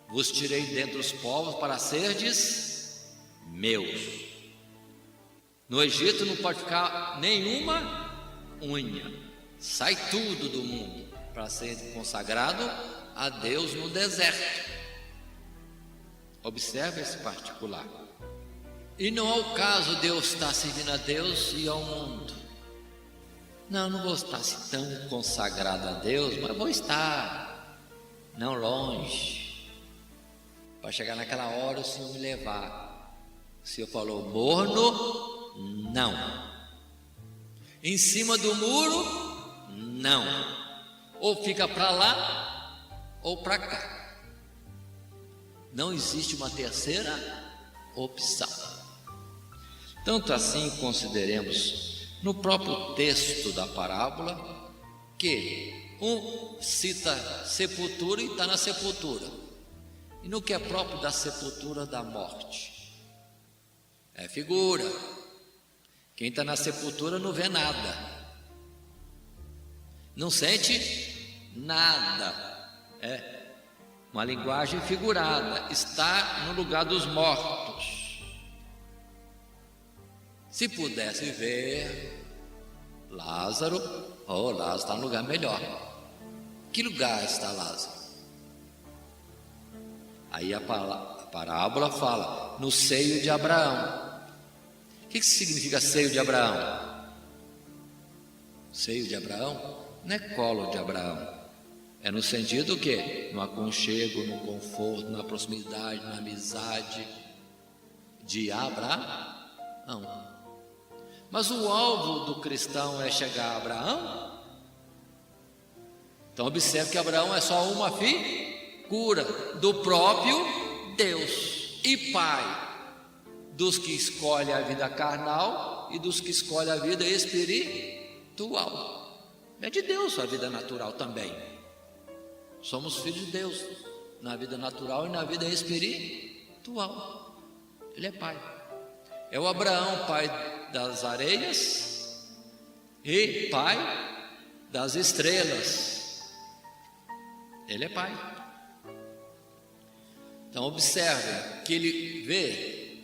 Vos tirei dentre os povos para serdes meus. No Egito não pode ficar nenhuma unha, sai tudo do mundo para ser consagrado a Deus no deserto. Observe esse particular. E não é o caso de eu estar servindo a Deus e ao mundo. Não vou estar assim tão consagrado a Deus, mas vou estar, não longe. Para chegar naquela hora o Senhor me levar. O Senhor falou: morno, não. Em cima do muro, não. Ou fica para lá, ou para cá. Não existe uma terceira opção. Tanto assim, consideremos no próprio texto da parábola que um cita sepultura e está na sepultura, e no que é próprio da sepultura, da morte, é figura. Quem está na sepultura não vê nada, não sente nada, é uma linguagem figurada, está no lugar dos mortos. Se pudesse ver Lázaro, Lázaro está no lugar melhor. Que lugar está Lázaro? Aí a parábola fala: no seio de Abraão. O que significa seio de Abraão? Seio de Abraão não é colo de Abraão. É no sentido o quê? No aconchego, no conforto, na proximidade, na amizade de Abraão. Mas o alvo do cristão é chegar a Abraão? Então observe que Abraão é só uma figura do próprio Deus e Pai dos que escolhem a vida carnal e dos que escolhem a vida espiritual. É de Deus a vida natural também. Somos filhos de Deus na vida natural e na vida espiritual. Ele é Pai. É o Abraão, pai das areias e pai das estrelas. Ele é Pai. Então observe que ele vê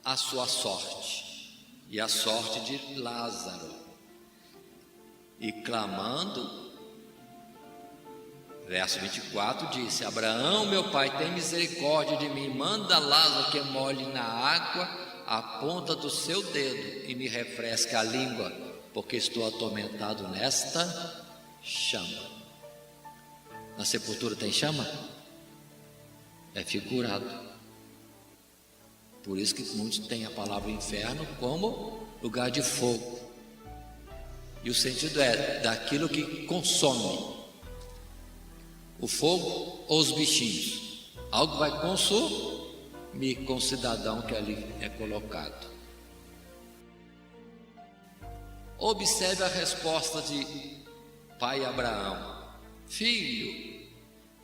a sua sorte e a sorte de Lázaro, e clamando, verso 24 disse: Abraão, meu pai, tem misericórdia de mim, manda Lázaro que molhe na água a ponta do seu dedo e me refresque a língua, porque estou atormentado nesta chama. Na sepultura tem chama? É figurado. Por isso que muitos têm a palavra inferno como lugar de fogo. E o sentido é daquilo que consome. O fogo ou os bichinhos. Algo vai consumir com o cidadão que ali é colocado. Observe a resposta de pai Abraão: filho,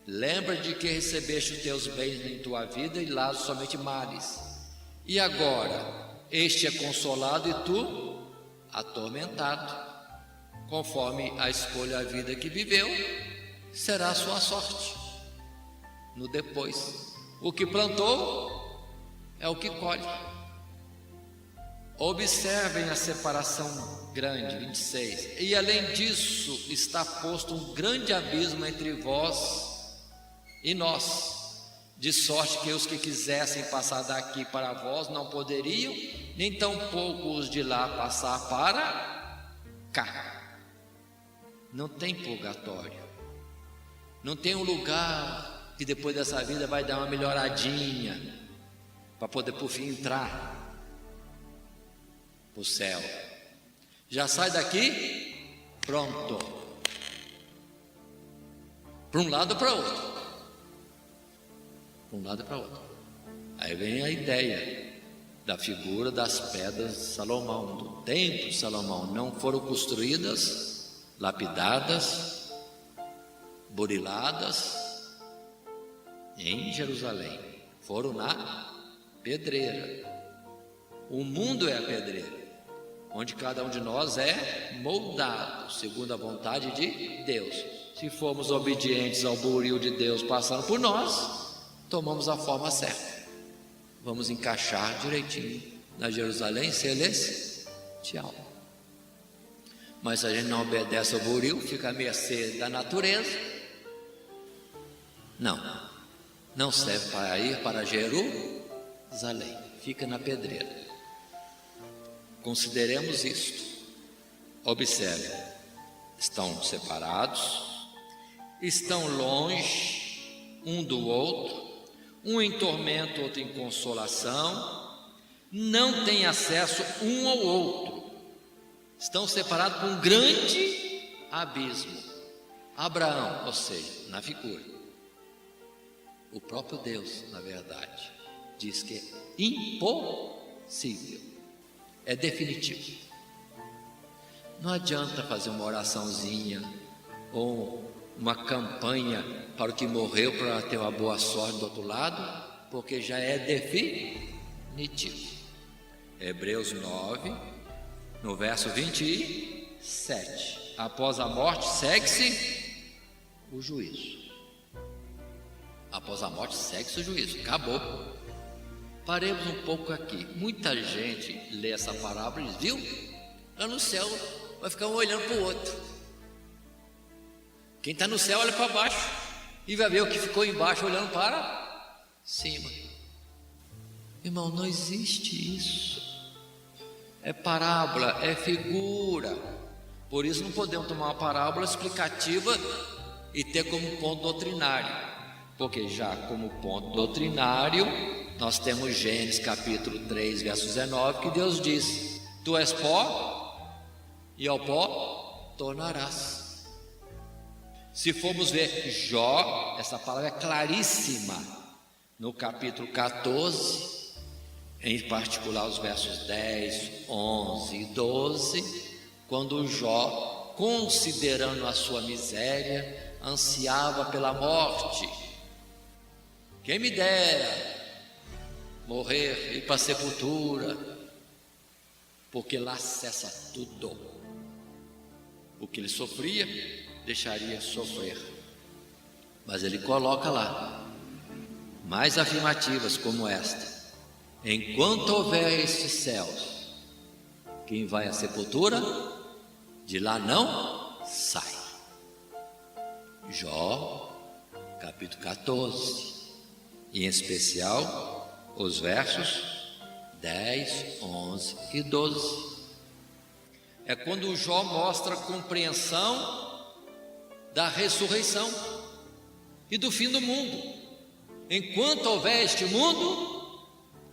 lembra de que recebeste os teus bens em tua vida e Lázaro somente males. E agora, este é consolado e tu atormentado. conforme a escolha, a vida que viveu, será a sua sorte no depois. O que plantou é o que colhe. Observem a separação grande, 26. E além disso, está posto um grande abismo entre vós e nós, de sorte que os que quisessem passar daqui para vós não poderiam, nem tampouco os de lá passar para cá. Não tem purgatório, não tem um lugar que depois dessa vida vai dar uma melhoradinha para poder por fim entrar o céu. Já sai daqui, pronto, para um lado ou para outro, para um lado e para outro. Aí vem a ideia da figura das pedras de Salomão, do templo de Salomão. Não foram construídas, lapidadas, buriladas em Jerusalém, foram na pedreira. O mundo é a pedreira, onde cada um de nós é moldado segundo a vontade de Deus. Se formos obedientes ao buril de Deus passando por nós, tomamos a forma certa, vamos encaixar direitinho na Jerusalém celestial. Mas se a gente não obedece ao buril, fica à mercê da natureza, não serve para ir para Jerusalém, fica na pedreira. Consideremos isto. Observe, estão separados, estão longe um do outro, um em tormento, outro em consolação, não têm acesso um ao outro, estão separados por um grande abismo. Abraão, ou seja, na figura, o próprio Deus, na verdade, diz que é impossível, é definitivo. Não adianta fazer uma oraçãozinha ou uma campanha para o que morreu para ter uma boa sorte do outro lado, porque já é definitivo. Hebreus 9, no verso 27. Após a morte segue-se o juízo. Após a morte segue-se o juízo. Acabou. Paremos um pouco aqui. Muita gente lê essa parábola e diz: viu? Lá no céu vai ficar um olhando para o outro. Quem está no céu olha para baixo e vai ver o que ficou embaixo olhando para cima. Irmão, não existe isso. É parábola, é figura. Por isso não podemos tomar uma parábola explicativa e ter como ponto doutrinário, porque já como ponto doutrinário nós temos Gênesis capítulo 3 verso 19, que Deus diz: tu és pó e ao pó tornarás. Se formos ver Jó, essa palavra é claríssima no capítulo 14, em particular os versos 10, 11 e 12, quando Jó, considerando a sua miséria, ansiava pela morte. Quem me dera morrer e ir para a sepultura, porque lá cessa tudo. O que ele sofria, deixaria de sofrer. Mas ele coloca lá mais afirmativas como esta: enquanto houver estes céus, quem vai à sepultura, de lá não sai. Jó, capítulo 14, e em especial os versos 10, 11 e 12. É quando Jó mostra a compreensão da ressurreição e do fim do mundo. Enquanto houver este mundo,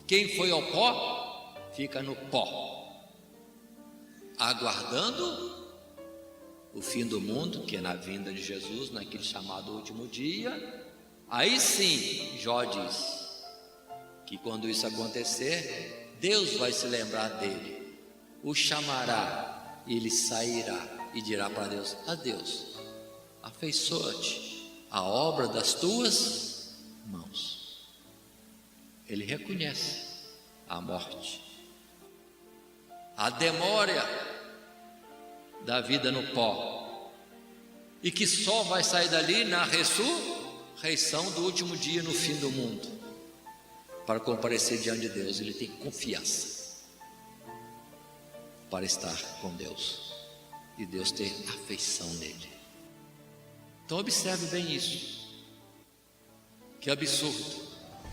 quem foi ao pó, fica no pó, aguardando o fim do mundo, que é na vinda de Jesus, naquele chamado último dia. Aí sim, Jó diz que quando isso acontecer, Deus vai se lembrar dele, o chamará, e ele sairá e dirá para Deus: adeus, afeiçoa-te a obra das tuas mãos. Ele reconhece a morte, a demora da vida no pó, e que só vai sair dali na ressurreição do último dia, no fim do mundo, para comparecer diante de Deus. Ele tem confiança para estar com Deus e Deus ter afeição nele. Então observe bem isso. Que absurdo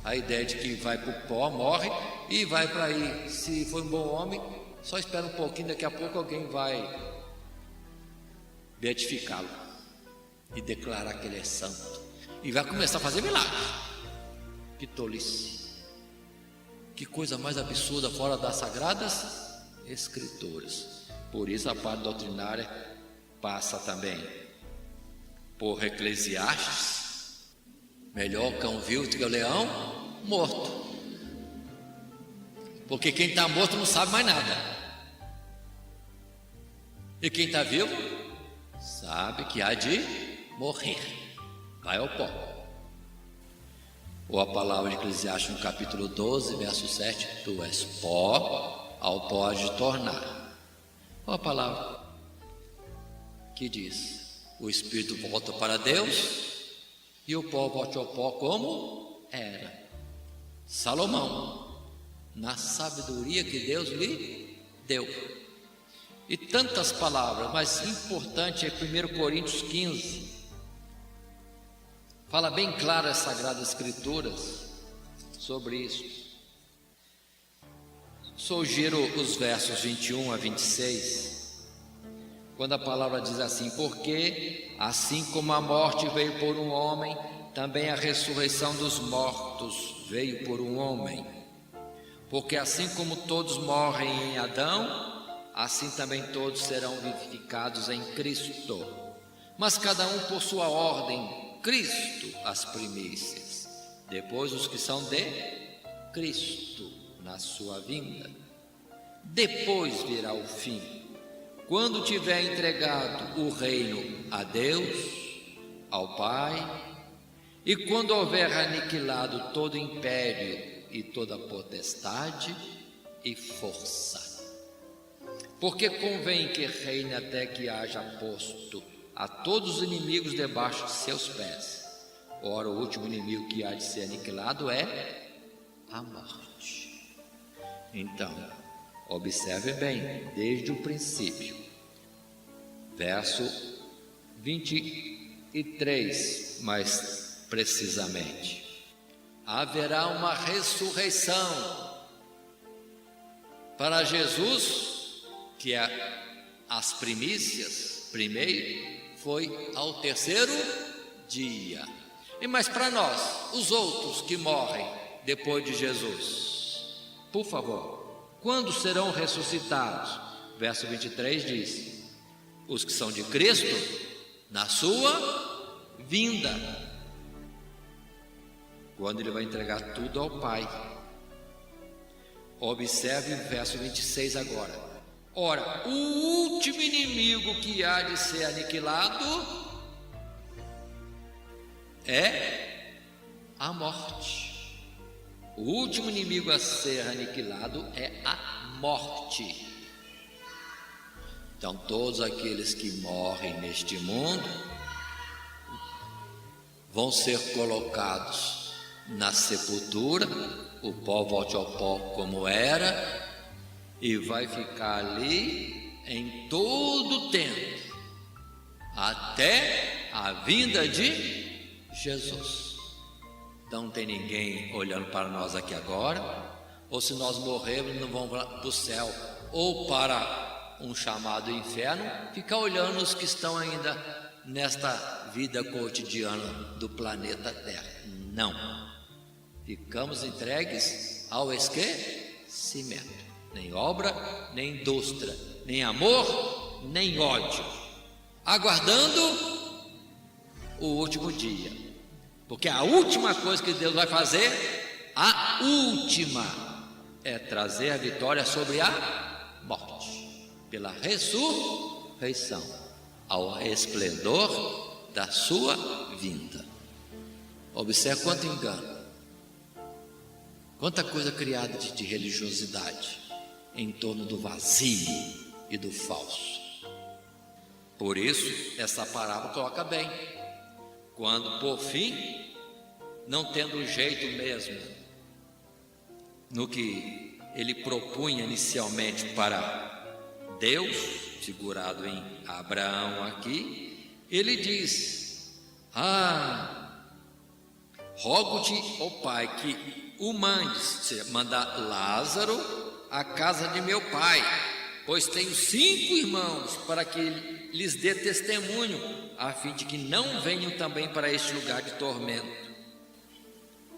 a ideia de que vai para o pó, morre e vai para aí. Se foi um bom homem, só espera um pouquinho, daqui a pouco alguém vai beatificá-lo e declarar que ele é santo e vai começar a fazer milagre. Que tolice, que coisa mais absurda, fora das sagradas escrituras. Por isso a parte doutrinária passa também por Eclesiastes: melhor o cão vivo do que o leão morto, porque quem está morto não sabe mais nada, e quem está vivo sabe que há de morrer, vai ao pó. Ou a palavra de Eclesiastes no capítulo 12, verso 7: tu és pó, ao pó hás de tornar. Ou a palavra que diz: o espírito volta para Deus e o pó volta ao pó como era. Salomão, na sabedoria que Deus lhe deu. E tantas palavras, mas importante é 1 Coríntios 15. Fala bem claro as Sagradas Escrituras sobre isso. Sugiro os versos 21 a 26, quando a palavra diz assim: porque assim como a morte veio por um homem, também a ressurreição dos mortos veio por um homem. Porque assim como todos morrem em Adão, assim também todos serão vivificados em Cristo. Mas cada um por sua ordem: Cristo as primícias, depois os que são de Cristo na sua vinda. Depois virá o fim, quando tiver entregado o reino a Deus, ao Pai, e quando houver aniquilado todo império e toda potestade e força. Porque convém que reine até que haja posto a todos os inimigos debaixo de seus pés. Ora, o último inimigo que há de ser aniquilado é a morte. Então, observe bem, desde o princípio, verso 23, mais precisamente: haverá uma ressurreição para Jesus, que é as primícias, primeiro, foi ao terceiro dia. E mas para nós, os outros que morrem depois de Jesus, por favor, quando serão ressuscitados? Verso 23 diz: os que são de Cristo na sua vinda, quando ele vai entregar tudo ao Pai. Observe o verso 26 agora. Ora, o último inimigo que há de ser aniquilado é a morte. O último inimigo a ser aniquilado é a morte. Então, todos aqueles que morrem neste mundo vão ser colocados na sepultura, o pó volte ao pó como era, e vai ficar ali em todo o tempo, até a vinda de Jesus. Então não tem ninguém olhando para nós aqui agora, ou se nós morrermos não vamos para o céu, ou para um chamado inferno, ficar olhando os que estão ainda nesta vida cotidiana do planeta Terra. Não, ficamos entregues ao esquecimento. Nem obra, nem indústria, nem amor, nem ódio, aguardando o último dia, porque a última coisa que Deus vai fazer, a última, é trazer a vitória sobre a morte, pela ressurreição, ao esplendor da sua vinda. Observe quanto engano, quanta coisa criada de religiosidade em torno do vazio e do falso. Por isso, essa parábola coloca bem. Quando, por fim, não tendo jeito mesmo no que ele propunha inicialmente para Deus, figurado em Abraão aqui, ele diz: rogo-te, ó Pai, que o mandes, ou seja, mandar Lázaro à casa de meu pai, pois tenho 5 irmãos, para que lhes dê testemunho, a fim de que não venham também para este lugar de tormento.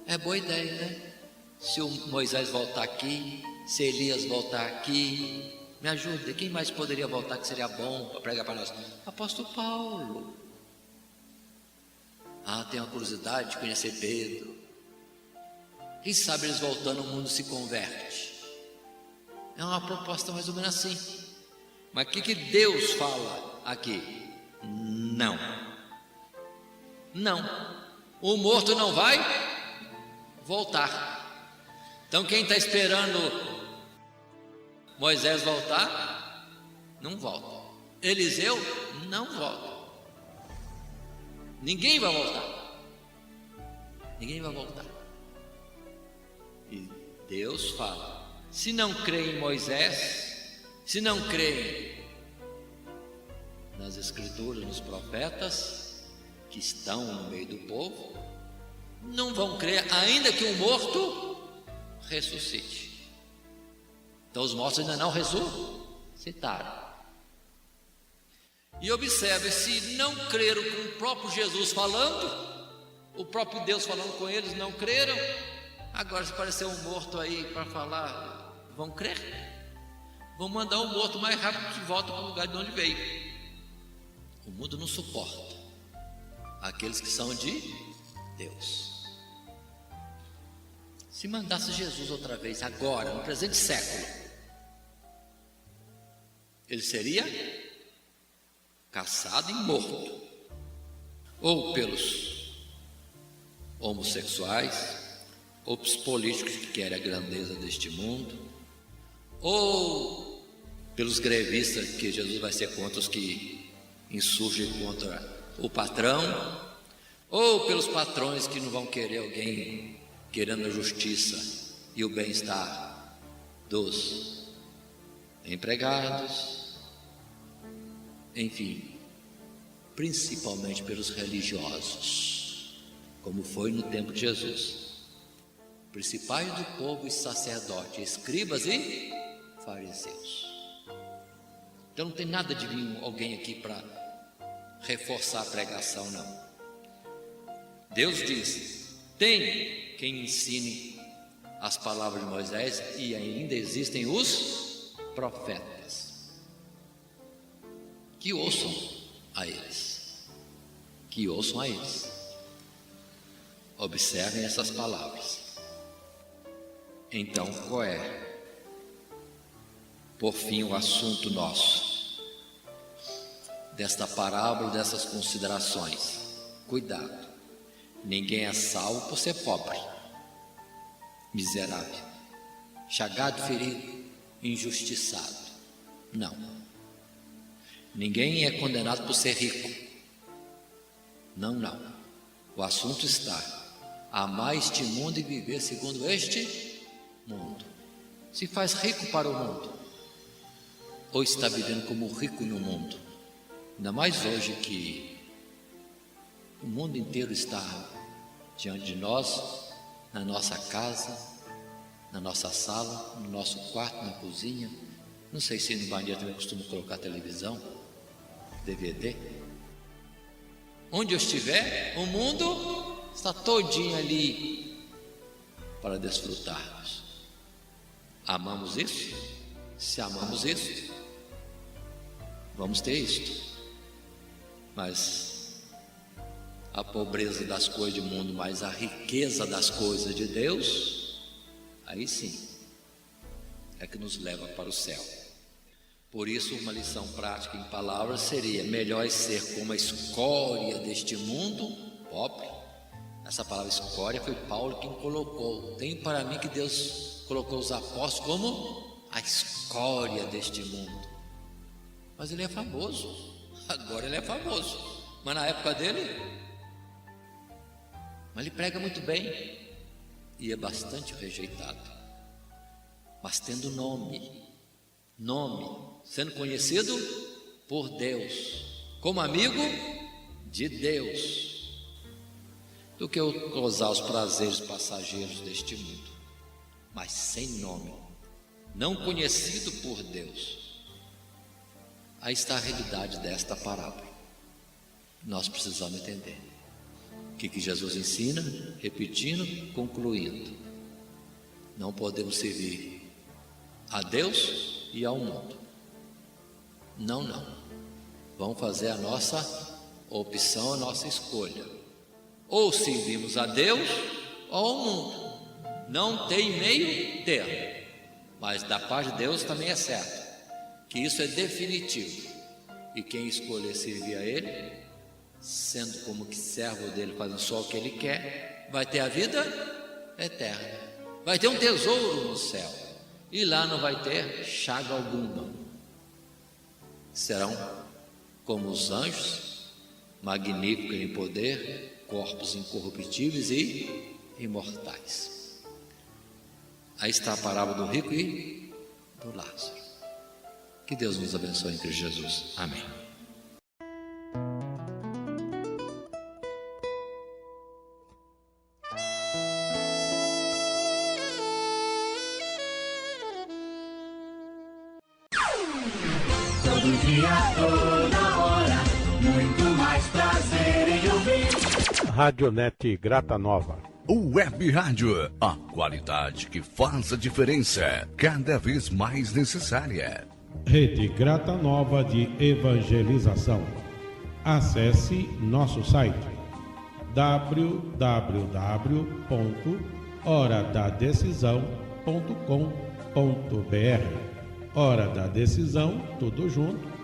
É boa ideia, né? Se o Moisés voltar aqui, se Elias voltar aqui, me ajuda. Quem mais poderia voltar que seria bom para pregar para nós? Apóstolo Paulo. Tenho uma curiosidade de conhecer Pedro. Quem sabe eles voltando, o mundo se converte. É uma proposta mais ou menos assim. Mas o que Deus fala aqui? Não. O morto não vai voltar. Então quem está esperando Moisés voltar, não volta. Eliseu, não volta. Ninguém vai voltar. E Deus fala: se não crê em Moisés, se não crê nas escrituras, nos profetas que estão no meio do povo, não vão crer, ainda que um morto ressuscite. Então os mortos ainda não ressuscitaram. E observe, se não creram com o próprio Jesus falando, o próprio Deus falando com eles, não creram. Agora, se aparecer um morto aí para falar, vão crer? Vão mandar o morto mais rápido que volta para o lugar de onde veio. O mundo não suporta aqueles que são de Deus. Se mandasse Jesus outra vez, agora, no presente século, ele seria caçado e morto, ou pelos homossexuais, ou pelos políticos que querem a grandeza deste mundo, ou pelos grevistas, que Jesus vai ser contra os que insurgem contra o patrão, ou pelos patrões que não vão querer alguém querendo a justiça e o bem-estar dos empregados, enfim, principalmente pelos religiosos, como foi no tempo de Jesus, principais do povo e sacerdotes, escribas e fariseus. Então não tem nada de vir alguém aqui para reforçar a pregação, não. Deus diz: tem quem ensine as palavras de Moisés, e ainda existem os profetas. Que ouçam a eles. Observem essas palavras. Então, qual é, por fim, o assunto nosso desta parábola, dessas considerações? Cuidado, ninguém é salvo por ser pobre, miserável, chagado, ferido, injustiçado. Não. Ninguém é condenado por ser rico. Não. O assunto está: amar este mundo e viver segundo este mundo. Se faz rico para o mundo, ou está vivendo como rico no mundo? Ainda mais hoje que o mundo inteiro está diante de nós, na nossa casa, na nossa sala, no nosso quarto, na cozinha. Não sei se no banheiro também costuma colocar televisão, DVD. Onde eu estiver, o mundo está todinho ali para desfrutarmos. Amamos isso? Se amamos isso, vamos ter isto. Mas a pobreza das coisas do mundo, mas a riqueza das coisas de Deus, aí sim é que nos leva para o céu. Por isso, uma lição prática em palavras seria: melhor é ser como a escória deste mundo, pobre. Essa palavra escória foi Paulo quem colocou. Tem para mim que Deus colocou os apóstolos como a escória deste mundo. Mas ele é famoso. Agora ele é famoso, mas na época dele, ele prega muito bem e é bastante rejeitado, mas tendo nome, sendo conhecido por Deus, como amigo de Deus, do que gozar os prazeres passageiros deste mundo, mas sem nome, não conhecido por Deus. Aí está a realidade desta parábola. Nós precisamos entender o que Jesus ensina, repetindo, concluindo. Não podemos servir a Deus e ao mundo. Não. Vamos fazer a nossa opção, a nossa escolha. Ou servimos a Deus ou ao mundo. Não tem meio termo. Mas da parte de Deus também é certo que isso é definitivo. E quem escolher servir a Ele, sendo como que servo dele, fazendo só o que Ele quer, vai ter a vida eterna, vai ter um tesouro no céu, e lá não vai ter chaga alguma. Serão como os anjos, magníficos em poder, corpos incorruptíveis e imortais. Aí está a parábola do rico e do Lázaro. Que Deus nos abençoe em Cristo Jesus. Amém. Todo dia, toda hora, muito mais prazer em ouvir. Radionet Grata Nova. O Web Rádio, a qualidade que faz a diferença, cada vez mais necessária. Rede Grata Nova de Evangelização. Acesse nosso site www.horadadecisão.com.br. Hora da Decisão, tudo junto,